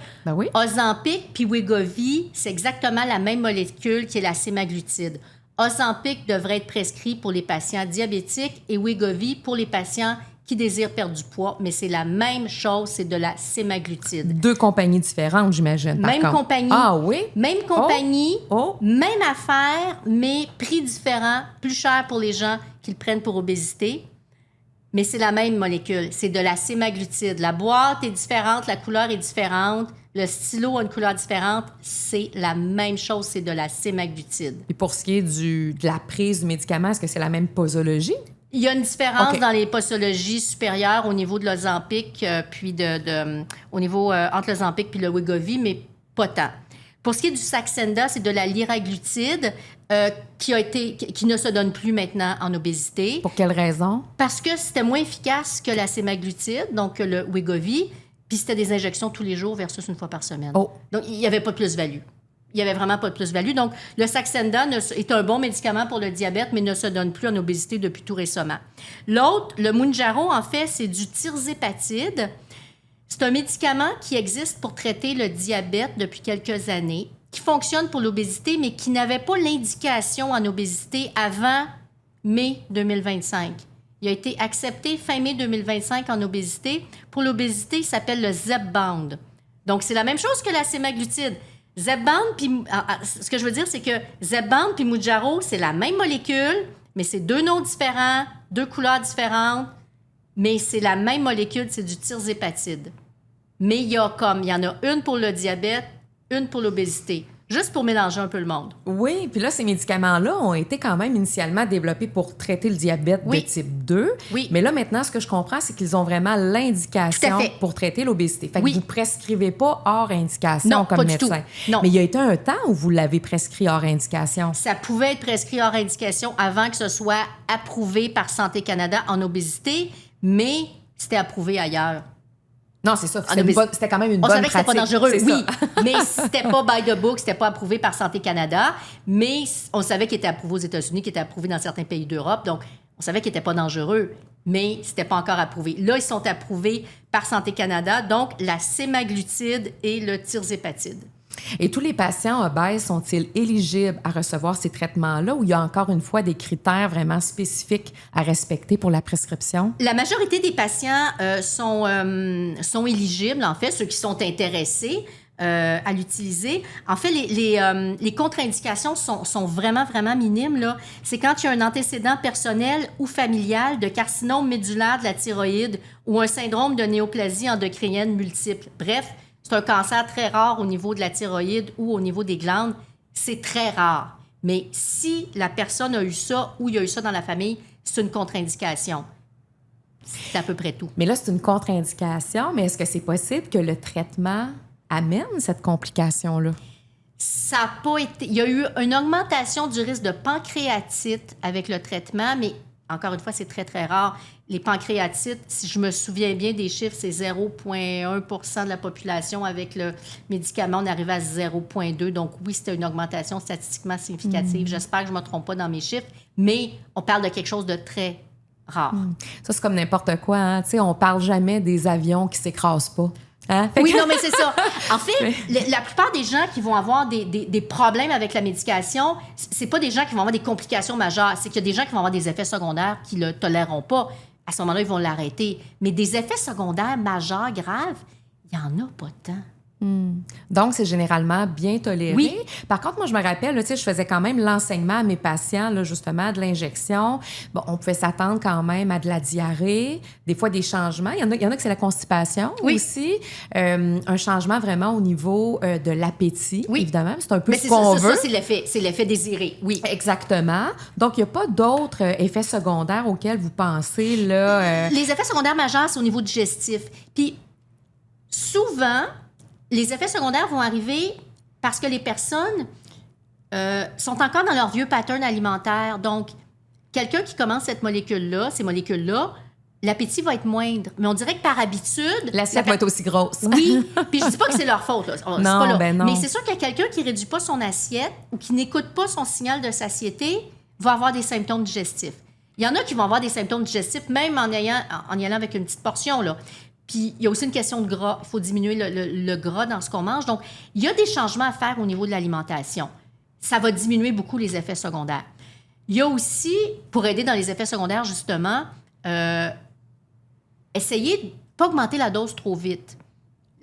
Ozempic puis Wegovy, c'est exactement la même molécule qui est la sémaglutide. Ozempic devrait être prescrit pour les patients diabétiques et Wegovy pour les patients qui désirent perdre du poids, mais c'est la même chose, c'est de la sémaglutide. 2 compagnies différentes, j'imagine. Même compagnie. Ah oui? Même compagnie, même affaire, mais prix différent, plus cher pour les gens qui le prennent pour obésité. Mais c'est la même molécule, c'est de la sémaglutide. La boîte est différente, la couleur est différente, le stylo a une couleur différente, c'est la même chose, c'est de la sémaglutide. Et pour ce qui est de la prise du médicament, est-ce que c'est la même posologie? Il y a une différence dans les posologies supérieures au niveau de l'Ozempic, puis au niveau entre l'Ozempic puis le Wegovy, mais pas tant. Pour ce qui est du Saxenda, c'est de la liraglutide qui ne se donne plus maintenant en obésité. Pour quelle raison? Parce que c'était moins efficace que la sémaglutide, donc le Wegovy. Puis c'était des injections tous les jours versus une fois par semaine. Oh. Donc, il n'y avait pas de plus-value. Il n'y avait vraiment pas de plus-value. Donc, le Saxenda est un bon médicament pour le diabète, mais ne se donne plus en obésité depuis tout récemment. L'autre, le Mounjaro, en fait, c'est du tirzépatide. C'est un médicament qui existe pour traiter le diabète depuis quelques années, qui fonctionne pour l'obésité, mais qui n'avait pas l'indication en obésité avant mai 2025. Il a été accepté fin mai 2025 en obésité. Pour l'obésité, il s'appelle le Zepbound. Donc, c'est la même chose que la sémaglutide. Zepbound, puis ce que je veux dire, c'est que Zepbound puis Mounjaro, c'est la même molécule, mais c'est 2 noms différents, 2 couleurs différentes, mais c'est la même molécule, c'est du tirzépatide. Mais il y en a une pour le diabète, une pour l'obésité. Juste pour mélanger un peu le monde. Oui, puis là, ces médicaments-là ont été quand même initialement développés pour traiter le diabète de type 2. Oui. Mais là, maintenant, ce que je comprends, c'est qu'ils ont vraiment l'indication pour traiter l'obésité. Fait que vous ne prescrivez pas hors indication comme médecin. Non. Mais il y a été un temps où vous l'avez prescrit hors indication. Ça pouvait être prescrit hors indication avant que ce soit approuvé par Santé Canada en obésité, mais c'était approuvé ailleurs. Non, c'est ça. C'était quand même une bonne pratique. On savait que c'était pas dangereux, oui. Ça. Mais c'était pas by the book, c'était pas approuvé par Santé Canada. Mais on savait qu'il était approuvé aux États-Unis, qu'il était approuvé dans certains pays d'Europe. Donc, on savait qu'il était pas dangereux, mais c'était pas encore approuvé. Là, ils sont approuvés par Santé Canada. Donc, la sémaglutide et le tirzépatide. Et tous les patients obèses sont-ils éligibles à recevoir ces traitements-là ou il y a encore une fois des critères vraiment spécifiques à respecter pour la prescription? La majorité des patients sont éligibles, en fait, ceux qui sont intéressés à l'utiliser. En fait, les contre-indications sont vraiment, vraiment minimes, là. C'est quand il y a un antécédent personnel ou familial de carcinome médulaire de la thyroïde ou un syndrome de néoplasie endocrinienne multiple. Bref, c'est un cancer très rare au niveau de la thyroïde ou au niveau des glandes. C'est très rare. Mais si la personne a eu ça ou il y a eu ça dans la famille, c'est une contre-indication. C'est à peu près tout. Mais là, c'est une contre-indication, mais est-ce que c'est possible que le traitement amène cette complication-là? Ça n'a pas été... Il y a eu une augmentation du risque de pancréatite avec le traitement, mais encore une fois, c'est très, très rare. Les pancréatites, si je me souviens bien des chiffres, c'est 0,1 % de la population. Avec le médicament, on arrivait à 0,2. Donc oui, c'était une augmentation statistiquement significative. J'espère que je ne me trompe pas dans mes chiffres, mais on parle de quelque chose de très rare. Ça, c'est comme n'importe quoi. Hein? Tu sais, on ne parle jamais des avions qui ne s'écrasent pas. Hein? Oui, non, mais c'est ça. En fait, la plupart des gens qui vont avoir des problèmes avec la médication, c'est pas des gens qui vont avoir des complications majeures. C'est qu'il y a des gens qui vont avoir des effets secondaires qui le toléreront pas. À ce moment-là, ils vont l'arrêter. Mais des effets secondaires majeurs, graves, il n'y en a pas tant. Donc, c'est généralement bien toléré. Oui. Par contre, moi, je me rappelle, là, je faisais quand même l'enseignement à mes patients, là, justement, de l'injection. Bon, on pouvait s'attendre quand même à de la diarrhée, des fois des changements. Il y en a que c'est la constipation aussi. Un changement vraiment au niveau de l'appétit, évidemment. C'est un peu ce qu'on veut. Ça, c'est l'effet désiré, oui. Exactement. Donc, il n'y a pas d'autres effets secondaires auxquels vous pensez, là? Les effets secondaires majeurs, c'est au niveau digestif. Puis, souvent... Les effets secondaires vont arriver parce que les personnes sont encore dans leur vieux pattern alimentaire. Donc, quelqu'un qui commence ces molécules-là, l'appétit va être moindre. Mais on dirait que par habitude... L'assiette va être aussi grosse. Oui, puis je dis pas que c'est leur faute. Là. Non, pas là. Ben non. Mais c'est sûr qu'il y a quelqu'un qui réduit pas son assiette ou qui n'écoute pas son signal de satiété va avoir des symptômes digestifs. Il y en a qui vont avoir des symptômes digestifs même en y allant avec une petite portion, là. Puis, il y a aussi une question de gras. Il faut diminuer le gras dans ce qu'on mange. Donc, il y a des changements à faire au niveau de l'alimentation. Ça va diminuer beaucoup les effets secondaires. Il y a aussi, pour aider dans les effets secondaires, justement, essayer de ne pas augmenter la dose trop vite.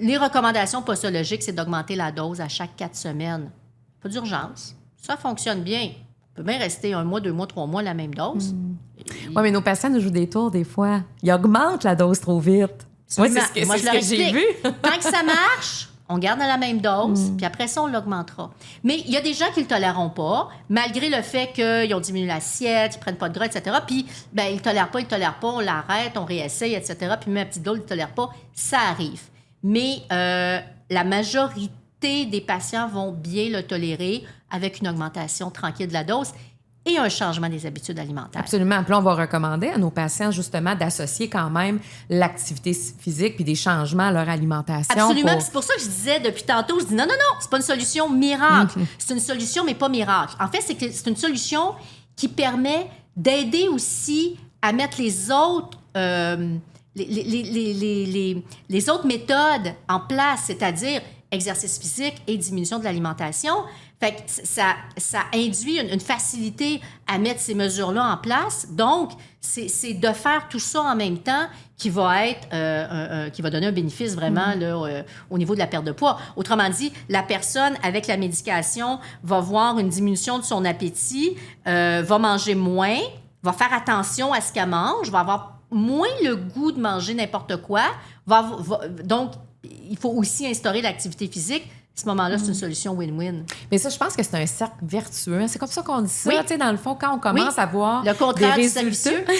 Les recommandations posologiques, c'est d'augmenter la dose à chaque 4 semaines. Pas d'urgence. Ça fonctionne bien. On peut bien rester 1 mois, 2 mois, 3 mois la même dose. Oui, mais nos patients nous jouent des tours des fois. Ils augmentent la dose trop vite. Moi, c'est ce que j'ai vu. Tant que ça marche, on garde à la même dose, puis après ça, on l'augmentera. Mais il y a des gens qui ne le toléreront pas, malgré le fait qu'ils ont diminué l'assiette, ils ne prennent pas de gras, etc. Puis, ben, ils ne tolèrent pas, on l'arrête, on réessaye, etc. Puis, même à petite dose, ils ne tolèrent pas. Ça arrive. Mais la majorité des patients vont bien le tolérer avec une augmentation tranquille de la dose. et un changement des habitudes alimentaires. Absolument. Puis là, on va recommander à nos patients, justement, d'associer quand même l'activité physique puis des changements à leur alimentation. Absolument. C'est pour ça que je disais depuis tantôt, je dis non, c'est pas une solution miracle. C'est une solution, mais pas miracle. En fait, c'est une solution qui permet d'aider aussi à mettre les autres... les autres méthodes en place, c'est-à-dire exercice physique et diminution de l'alimentation. Fait que ça induit une facilité à mettre ces mesures-là en place. Donc, c'est de faire tout ça en même temps qui va être qui va donner un bénéfice vraiment là, au niveau de la perte de poids. Autrement dit, la personne avec la médication va voir une diminution de son appétit, va manger moins, va faire attention à ce qu'elle mange, va avoir moins le goût de manger n'importe quoi. Donc, il faut aussi instaurer l'activité physique. À ce moment-là, c'est une solution win-win. Mais ça, je pense que c'est un cercle vertueux. C'est comme ça qu'on dit ça. Oui. Tu sais, dans le fond, quand on commence à voir le contraire des du résultats... Oui,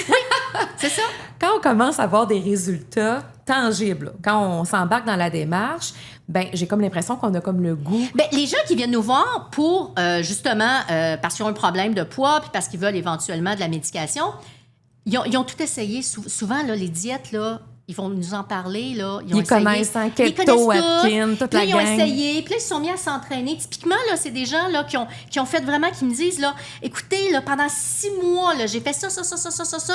c'est ça. Quand on commence à voir des résultats tangibles, là, quand on s'embarque dans la démarche, ben j'ai comme l'impression qu'on a comme le goût. Bien, les gens qui viennent nous voir pour, justement, parce qu'ils ont un problème de poids puis parce qu'ils veulent éventuellement de la médication, ils ont tout essayé. Souvent, là, les diètes, là, ils vont nous en parler. Là. Ils connaissent un keto, Atkins, toute la gang. Ils ont essayé, puis là, ils se sont mis à s'entraîner. Typiquement, là, c'est des gens là, qui ont fait vraiment, qui me disent, là, écoutez, là, pendant 6 mois, là, j'ai fait ça,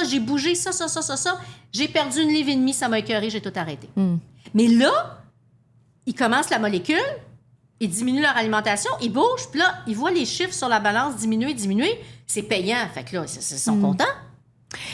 j'ai bougé ça. J'ai perdu 1,5 livre, ça m'a écœuré, j'ai tout arrêté. Mais là, ils commencent la molécule, ils diminuent leur alimentation, ils bougent, puis là, ils voient les chiffres sur la balance diminuer. C'est payant. Fait que là, ils sont contents.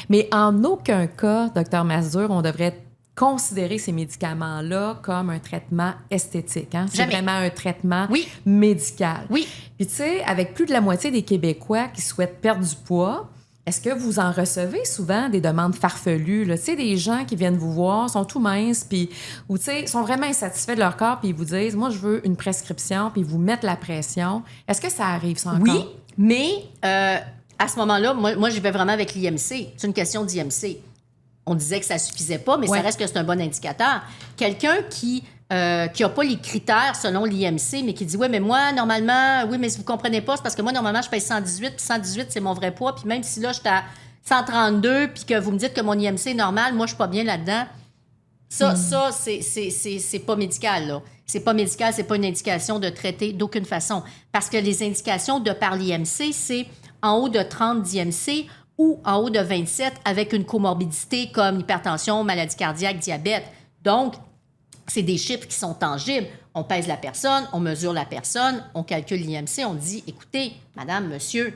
Mais en aucun cas, Dr Masur, on devrait considérer ces médicaments-là comme un traitement esthétique. Hein? C'est vraiment un traitement médical. Oui. Puis tu sais, avec plus de la moitié des Québécois qui souhaitent perdre du poids, est-ce que vous en recevez souvent des demandes farfelues? Tu sais, des gens qui viennent vous voir, sont tout minces, puis ou tu sais, sont vraiment insatisfaits de leur corps, puis ils vous disent, moi, je veux une prescription, puis ils vous mettent la pression. Est-ce que ça arrive, ça, encore? Oui, mais à ce moment-là, moi, je vais vraiment avec l'IMC. C'est une question d'IMC. On disait que ça suffisait pas, mais ça reste que c'est un bon indicateur. Quelqu'un qui n'a pas les critères selon l'IMC, mais qui dit, oui, mais moi, normalement, oui, mais si vous comprenez pas, c'est parce que moi, normalement, je pèse 118, puis 118, c'est mon vrai poids, puis même si là, je suis à 132, puis que vous me dites que mon IMC est normal, moi, je suis pas bien là-dedans. Ça, c'est pas médical, là. C'est pas médical, c'est pas une indication de traiter d'aucune façon. Parce que les indications de par l'IMC, c'est en haut de 30 d'IMC ou en haut de 27 avec une comorbidité comme hypertension, maladie cardiaque, diabète. Donc, c'est des chiffres qui sont tangibles. On pèse la personne, on mesure la personne, on calcule l'IMC, on dit, écoutez, madame, monsieur,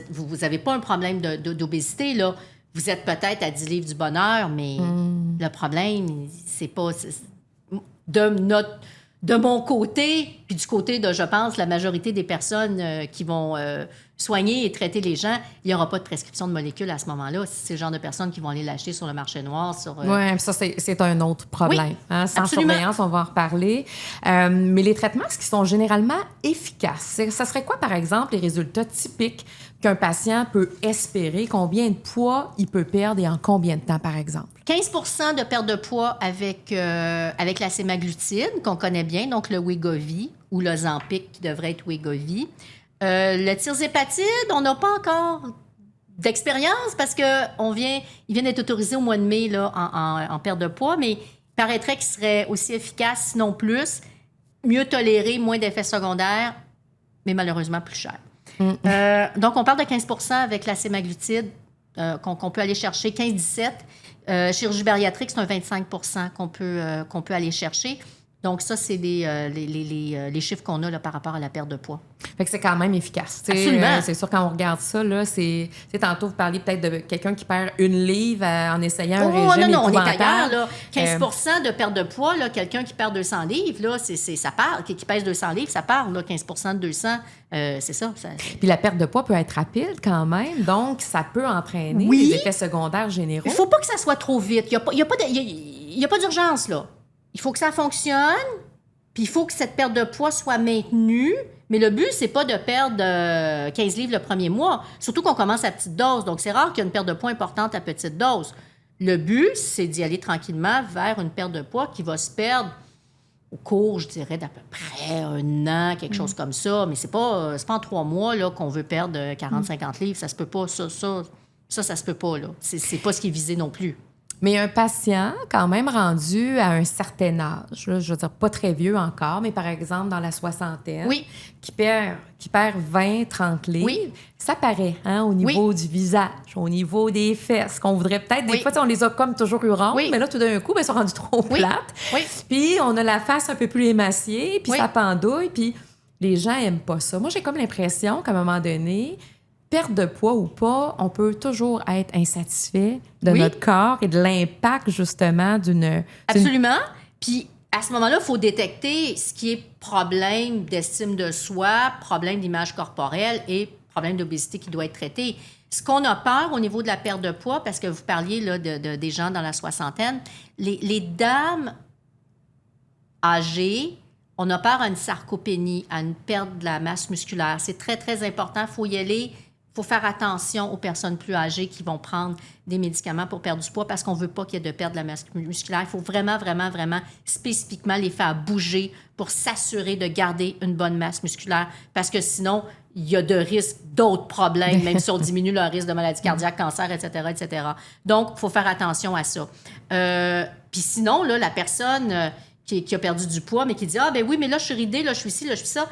vous n'avez pas un problème d'obésité, là. Vous êtes peut-être à 10 livres du bonheur, mais le problème, c'est pas... De mon côté, puis du côté de, je pense, la majorité des personnes qui vont soigner et traiter les gens, il n'y aura pas de prescription de molécules à ce moment-là. C'est le genre de personnes qui vont aller l'acheter sur le marché noir. Oui, ça, c'est un autre problème. Oui, hein? Sans absolument. surveillance, on va en reparler. Mais les traitements, ce qui sont généralement efficaces, ça serait quoi, par exemple, les résultats typiques qu'un patient peut espérer? Combien de poids il peut perdre et en combien de temps, par exemple? 15 de perte de poids avec la sémaglutide, qu'on connaît bien, donc le Wegovy ou le Ozempic, qui devrait être Wegovy. Le tirzépatide, on n'a pas encore d'expérience parce qu'il vient d'être autorisé au mois de mai là, en perte de poids, mais il paraîtrait qu'il serait aussi efficace, sinon plus, mieux toléré, moins d'effets secondaires, mais malheureusement plus cher. Donc, on parle de 15 avec la sémaglutide qu'on peut aller chercher, 15-17. Chirurgie bariatrique, c'est un 25 qu'on peut aller chercher. Donc, ça, c'est les chiffres qu'on a là, par rapport à la perte de poids. Fait que c'est quand même efficace. Absolument. C'est sûr, quand on regarde ça, là, tantôt, vous parliez peut-être de quelqu'un qui perd 1 livre en essayant un régime non, on est épouvantable. ailleurs. Là. 15 de perte de poids, là, quelqu'un qui perd 200 livres, là, ça part. Qui pèse 200 livres, ça part. Là, 15 de 200, c'est ça. Puis la perte de poids peut être rapide quand même. Donc, ça peut entraîner des effets secondaires généraux. Il ne faut pas que ça soit trop vite. Il n'y a pas d'urgence, là. Il faut que ça fonctionne, puis il faut que cette perte de poids soit maintenue. Mais le but, c'est pas de perdre 15 livres le premier mois, surtout qu'on commence à petite dose. Donc, c'est rare qu'il y ait une perte de poids importante à petite dose. Le but, c'est d'y aller tranquillement vers une perte de poids qui va se perdre au cours, je dirais, d'à peu près 1 an, quelque chose comme ça. Mais c'est pas en 3 mois là, qu'on veut perdre 40-50 livres. Ça se peut pas. Ça se peut pas. Là. C'est pas ce qui est visé non plus. Mais un patient, quand même rendu à un certain âge, là, je veux dire pas très vieux encore, mais par exemple dans la soixantaine, qui perd 20-30 livres, ça paraît au niveau du visage, au niveau des fesses, qu'on voudrait peut-être, des fois, on les a comme toujours eu rondes, mais là, tout d'un coup, ils sont rendus trop plates. Puis on a la face un peu plus émaciée, puis ça pendouille, puis les gens aiment pas ça. Moi, j'ai comme l'impression qu'à un moment donné, perte de poids ou pas, on peut toujours être insatisfait de notre corps et de l'impact, justement, d'une... Absolument. Puis, à ce moment-là, il faut détecter ce qui est problème d'estime de soi, problème d'image corporelle et problème d'obésité qui doit être traité. Ce qu'on a peur au niveau de la perte de poids, parce que vous parliez là, des gens dans la soixantaine, les dames âgées, on a peur à une sarcopénie, à une perte de la masse musculaire. C'est très, très important. Il faut y aller. Il faut faire attention aux personnes plus âgées qui vont prendre des médicaments pour perdre du poids parce qu'on ne veut pas qu'il y ait de perte de la masse musculaire. Il faut vraiment, vraiment, vraiment spécifiquement les faire bouger pour s'assurer de garder une bonne masse musculaire parce que sinon, il y a de risques d'autres problèmes, même si on diminue le risque de maladie cardiaque, cancer, etc., etc. Donc, il faut faire attention à ça. Puis sinon, là, la personne qui a perdu du poids, mais qui dit « Ah, ben oui, mais là, je suis ridée, là, je suis ci, là, je suis ça »,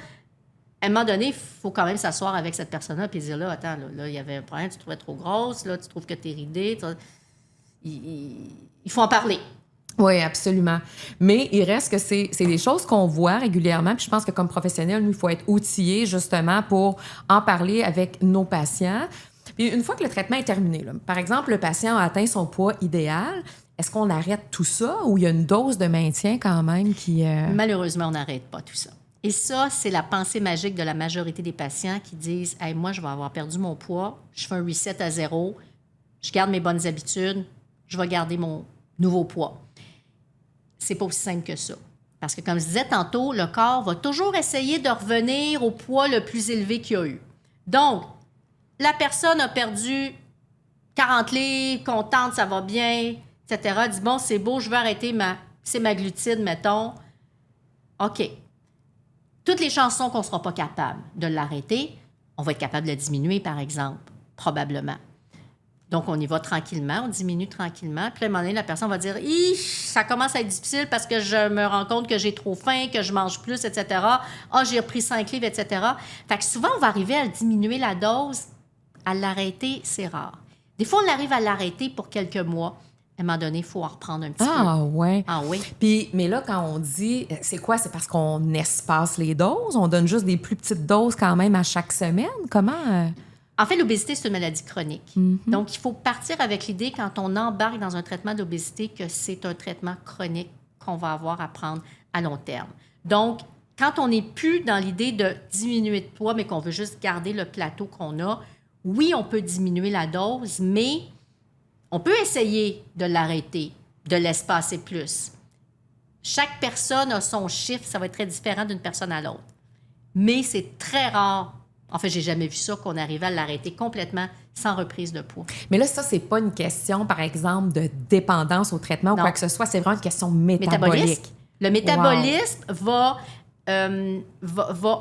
à un moment donné, il faut quand même s'asseoir avec cette personne-là et dire, là, attends, là, il y avait un problème, tu te trouvais trop grosse, là, tu trouves que tu es ridée. Il faut en parler. Oui, absolument. Mais il reste que c'est des choses qu'on voit régulièrement. Puis je pense que comme professionnel, nous, il faut être outillés justement pour en parler avec nos patients. Puis une fois que le traitement est terminé, là, par exemple, le patient a atteint son poids idéal, est-ce qu'on arrête tout ça ou il y a une dose de maintien quand même qui... Malheureusement, on n'arrête pas tout ça. Et ça, c'est la pensée magique de la majorité des patients qui disent « Hey, moi, je vais avoir perdu mon poids, je fais un reset à 0, je garde mes bonnes habitudes, je vais garder mon nouveau poids. » C'est pas aussi simple que ça. Parce que, comme je disais tantôt, le corps va toujours essayer de revenir au poids le plus élevé qu'il a eu. Donc, la personne a perdu 40 livres, contente, ça va bien, etc. Dit « Bon, c'est beau, je vais arrêter ma sémaglutide, mettons. » OK. Toutes les chansons qu'on ne sera pas capable de l'arrêter, on va être capable de la diminuer, par exemple, probablement. Donc, on y va tranquillement, on diminue tranquillement. Puis à un moment donné, la personne va dire « ça commence à être difficile parce que je me rends compte que j'ai trop faim, que je mange plus, etc. Ah, j'ai repris 5 livres, etc. » Fait que souvent, on va arriver à diminuer la dose. À l'arrêter, c'est rare. Des fois, on arrive à l'arrêter pour quelques mois. À un moment donné, il faut en reprendre un petit peu. Ah, ouais. Ah oui. Puis, mais là, quand on dit, c'est quoi? C'est parce qu'on espace les doses? On donne juste des plus petites doses quand même à chaque semaine? Comment? En fait, l'obésité, c'est une maladie chronique. Donc, il faut partir avec l'idée, quand on embarque dans un traitement d'obésité, que c'est un traitement chronique qu'on va avoir à prendre à long terme. Donc, quand on n'est plus dans l'idée de diminuer de poids, mais qu'on veut juste garder le plateau qu'on a, oui, on peut diminuer la dose, mais on peut essayer de l'arrêter, de l'espacer plus. Chaque personne a son chiffre, ça va être très différent d'une personne à l'autre. Mais c'est très rare. En fait, j'ai jamais vu ça, qu'on arrivait à l'arrêter complètement sans reprise de poids. Mais là, ça, c'est pas une question, par exemple, de dépendance au traitement ou quoi que ce soit. C'est vraiment une question métabolique. Le métabolisme va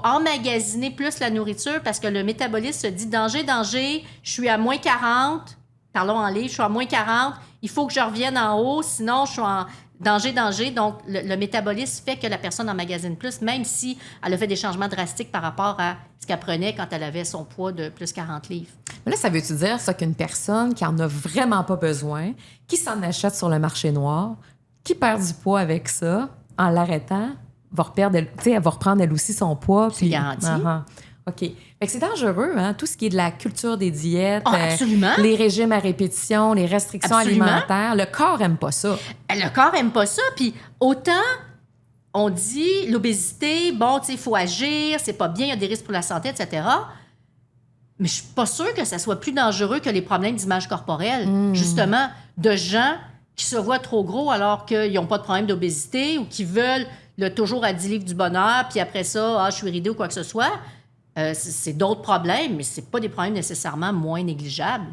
emmagasiner plus la nourriture parce que le métabolisme se dit « danger, danger, je suis à moins 40, parlons en livres, je suis à moins 40, il faut que je revienne en haut, sinon je suis en danger, danger. » Donc, le métabolisme fait que la personne emmagasine plus, même si elle a fait des changements drastiques par rapport à ce qu'elle prenait quand elle avait son poids de plus 40 livres. Mais là, ça veut-tu dire ça qu'une personne qui en a vraiment pas besoin, qui s'en achète sur le marché noir, qui perd du poids avec ça, en l'arrêtant, elle va reprendre elle aussi son poids? C'est garanti. OK. Fait que c'est dangereux, hein? Tout ce qui est de la culture des diètes, absolument. Les régimes à répétition, les restrictions alimentaires. Le corps aime pas ça. Le corps aime pas ça. Puis autant on dit l'obésité, bon, tu sais, il faut agir, c'est pas bien, il y a des risques pour la santé, etc. Mais je suis pas sûre que ça soit plus dangereux que les problèmes d'image corporelle. Justement, de gens qui se voient trop gros alors qu'ils n'ont pas de problème d'obésité ou qui veulent le toujours à 10 livres du bonheur, puis après ça, je suis ridée ou quoi que ce soit. C'est d'autres problèmes, mais c'est pas des problèmes nécessairement moins négligeables.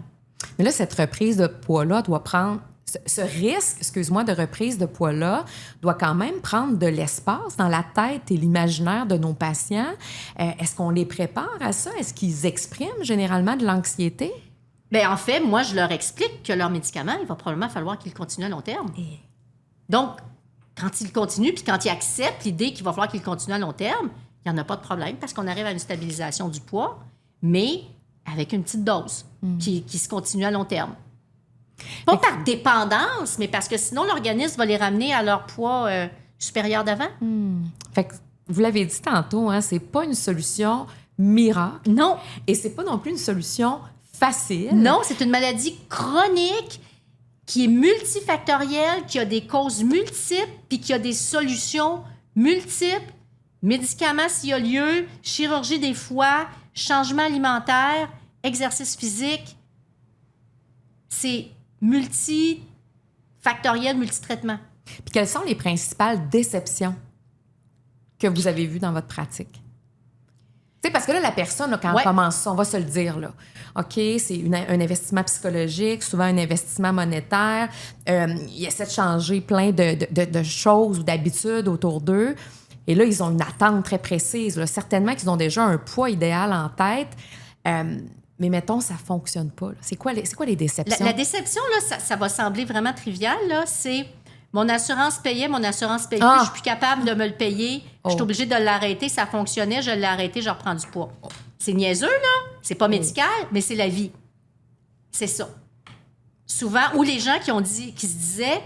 Mais là, cette reprise de poids-là doit prendre ce risque, excuse-moi, de reprise de poids-là doit quand même prendre de l'espace dans la tête et l'imaginaire de nos patients. Est-ce qu'on les prépare à ça? Est-ce qu'ils expriment généralement de l'anxiété? Bien, en fait, moi, je leur explique que leur médicament, il va probablement falloir qu'ils continuent à long terme. Donc, quand ils continuent, puis quand ils acceptent l'idée qu'il va falloir qu'ils continuent à long terme, il n'y en a pas de problème parce qu'on arrive à une stabilisation du poids, mais avec une petite dose qui se continue à long terme. Pas par dépendance, mais parce que sinon, l'organisme va les ramener à leur poids supérieur d'avant. Fait que, vous l'avez dit tantôt, hein, c'est pas une solution miracle. Non. Et c'est pas non plus une solution facile. Non, c'est une maladie chronique qui est multifactorielle, qui a des causes multiples, puis qui a des solutions multiples. Médicaments s'il y a lieu, chirurgie des foies, changement alimentaire, exercice physique. C'est multifactoriel, multitraitement. Puis quelles sont les principales déceptions que vous avez vues dans votre pratique? Tu sais, parce que là, la personne, là, quand on commence ça, on va se le dire, là. OK, c'est un investissement psychologique, souvent un investissement monétaire. Ils essaient de changer plein de choses ou d'habitudes autour d'eux. Et là, ils ont une attente très précise. Là. Certainement qu'ils ont déjà un poids idéal en tête. Mais mettons, ça ne fonctionne pas. Là. C'est quoi les déceptions? La déception, là, ça va sembler vraiment trivial. Là, c'est mon assurance payait, je suis plus capable de me le payer, je suis obligée de l'arrêter, ça fonctionnait, je l'ai arrêté, je reprends du poids. C'est niaiseux, là. C'est pas médical, mais c'est la vie. C'est ça. Souvent, ou les gens qui se disaient,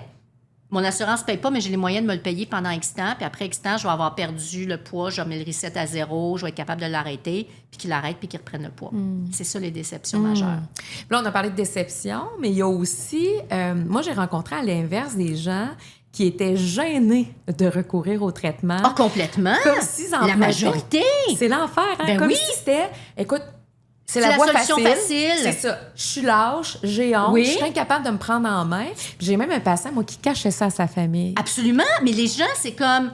mon assurance ne paye pas, mais j'ai les moyens de me le payer pendant X temps, puis après X temps, je vais avoir perdu le poids, je remets le reset à 0, je vais être capable de l'arrêter, puis qu'il arrête, puis qu'il reprenne le poids. C'est ça, les déceptions majeures. Puis là, on a parlé de déception, mais il y a aussi... moi, j'ai rencontré à l'inverse des gens qui étaient gênés de recourir au traitement. Ah, complètement! Comme s'ils en La majorité! C'est l'enfer, hein? Ben Comme oui. si c'était... Écoute, c'est la voie solution facile. C'est ça. Je suis lâche, j'ai honte, je suis incapable de me prendre en main. Puis j'ai même un patient, moi, qui cachait ça à sa famille. Absolument. Mais les gens, c'est comme,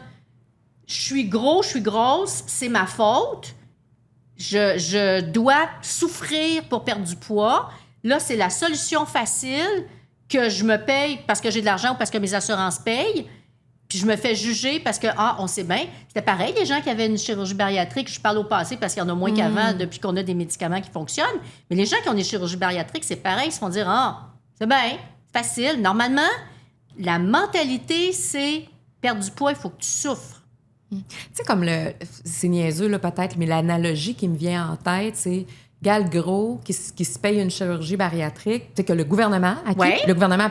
je suis gros, je suis grosse, c'est ma faute. Je dois souffrir pour perdre du poids. Là, c'est la solution facile que je me paye parce que j'ai de l'argent ou parce que mes assurances payent. Puis je me fais juger parce que, on sait bien, c'était pareil, les gens qui avaient une chirurgie bariatrique, je parle au passé parce qu'il y en a moins qu'avant depuis qu'on a des médicaments qui fonctionnent, mais les gens qui ont des chirurgies bariatriques, c'est pareil, ils se font dire, c'est bien, c'est facile. Normalement, la mentalité, c'est perdre du poids, il faut que tu souffres. Tu sais, comme c'est niaiseux, là, peut-être, mais l'analogie qui me vient en tête, c'est... Gal gros qui se paye une chirurgie bariatrique, tu sais que le gouvernement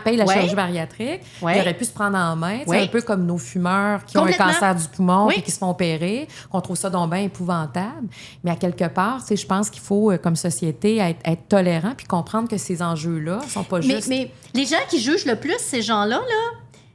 paye la chirurgie bariatrique, il aurait pu se prendre en main, c'est un peu comme nos fumeurs qui ont un cancer du poumon et qui se font opérer, qu'on trouve ça donc bien épouvantable, mais à quelque part, tu sais, je pense qu'il faut comme société être tolérant puis comprendre que ces enjeux-là sont pas juste. Mais les gens qui jugent le plus ces gens-là,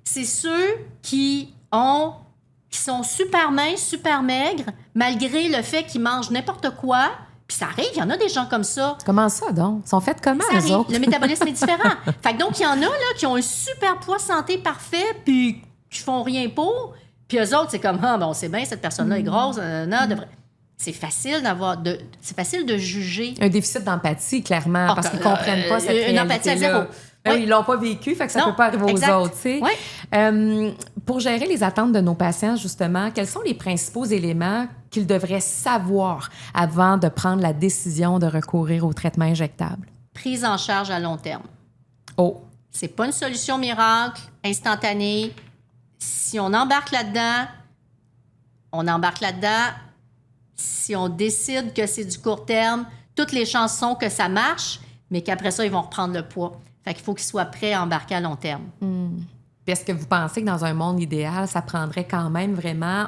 c'est ceux qui sont super minces, super maigres, malgré le fait qu'ils mangent n'importe quoi. Puis ça arrive, il y en a des gens comme ça. Comment ça, donc? Ils sont faits comment, ça eux autres? Le métabolisme est différent. Fait que donc, il y en a là, qui ont un super poids santé parfait, puis qui font rien pour. Puis eux autres, c'est comme, on sait bien, cette personne-là est grosse. C'est facile c'est facile de juger. Un déficit d'empathie, clairement, parce qu'ils ne comprennent pas cette réalité-là. Une empathie à zéro. Ils l'ont pas vécu, fait que ça peut pas arriver aux autres. Pour gérer les attentes de nos patients, justement, quels sont les principaux éléments qu'ils devraient savoir avant de prendre la décision de recourir au traitement injectable? Prise en charge à long terme. Oh! C'est pas une solution miracle, instantanée. Si on embarque là-dedans, on embarque là-dedans. Si on décide que c'est du court terme, toutes les chances sont que ça marche, mais qu'après ça, ils vont reprendre le poids. Fait qu'il faut qu'ils soient prêts à embarquer à long terme. Puis est-ce que vous pensez que dans un monde idéal, ça prendrait quand même vraiment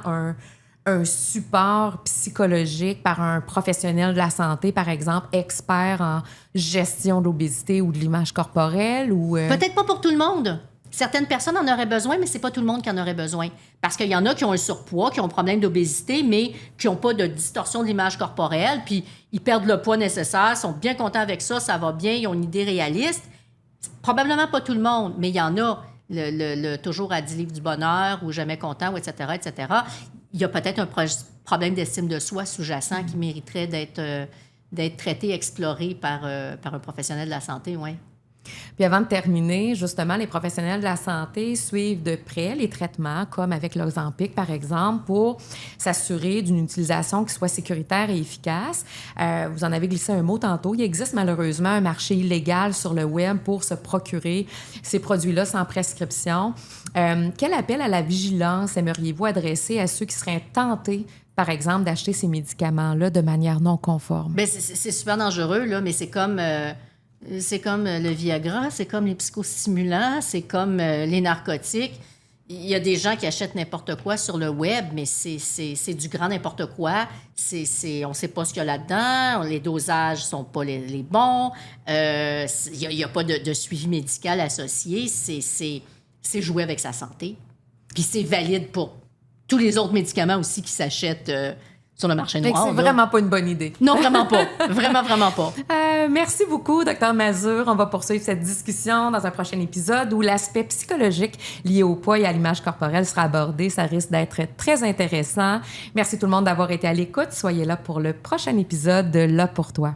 un support psychologique par un professionnel de la santé, par exemple, expert en gestion de l'obésité ou de l'image corporelle? Peut-être pas pour tout le monde. Certaines personnes en auraient besoin, mais c'est pas tout le monde qui en aurait besoin. Parce qu'il y en a qui ont un surpoids, qui ont un problème d'obésité, mais qui n'ont pas de distorsion de l'image corporelle, puis ils perdent le poids nécessaire, sont bien contents avec ça, ça va bien, ils ont une idée réaliste. Probablement pas tout le monde, mais il y en a. Le toujours à 10 livres du bonheur ou jamais content, ou etc., etc. Il y a peut-être un problème d'estime de soi sous-jacent qui mériterait d'être traité, exploré par un professionnel de la santé, oui. Puis avant de terminer, justement, les professionnels de la santé suivent de près les traitements, comme avec l'Ozempic, par exemple, pour s'assurer d'une utilisation qui soit sécuritaire et efficace. Vous en avez glissé un mot tantôt. Il existe malheureusement un marché illégal sur le web pour se procurer ces produits-là sans prescription. Quel appel à la vigilance aimeriez-vous adresser à ceux qui seraient tentés, par exemple, d'acheter ces médicaments-là de manière non conforme? Bien, c'est super dangereux, là, mais c'est comme le Viagra, c'est comme les psychostimulants, c'est comme les narcotiques. Il y a des gens qui achètent n'importe quoi sur le web, mais c'est du grand n'importe quoi. On ne sait pas ce qu'il y a là-dedans. Les dosages ne sont pas les bons. Il n'y a pas de suivi médical associé. C'est jouer avec sa santé. Puis c'est valide pour tous les autres médicaments aussi qui s'achètent sur le marché noir. C'est vraiment pas une bonne idée. Non, vraiment pas. Vraiment, vraiment pas. Merci beaucoup, Dr Mazur. On va poursuivre cette discussion dans un prochain épisode où l'aspect psychologique lié au poids et à l'image corporelle sera abordé. Ça risque d'être très intéressant. Merci tout le monde d'avoir été à l'écoute. Soyez là pour le prochain épisode de Là pour toi.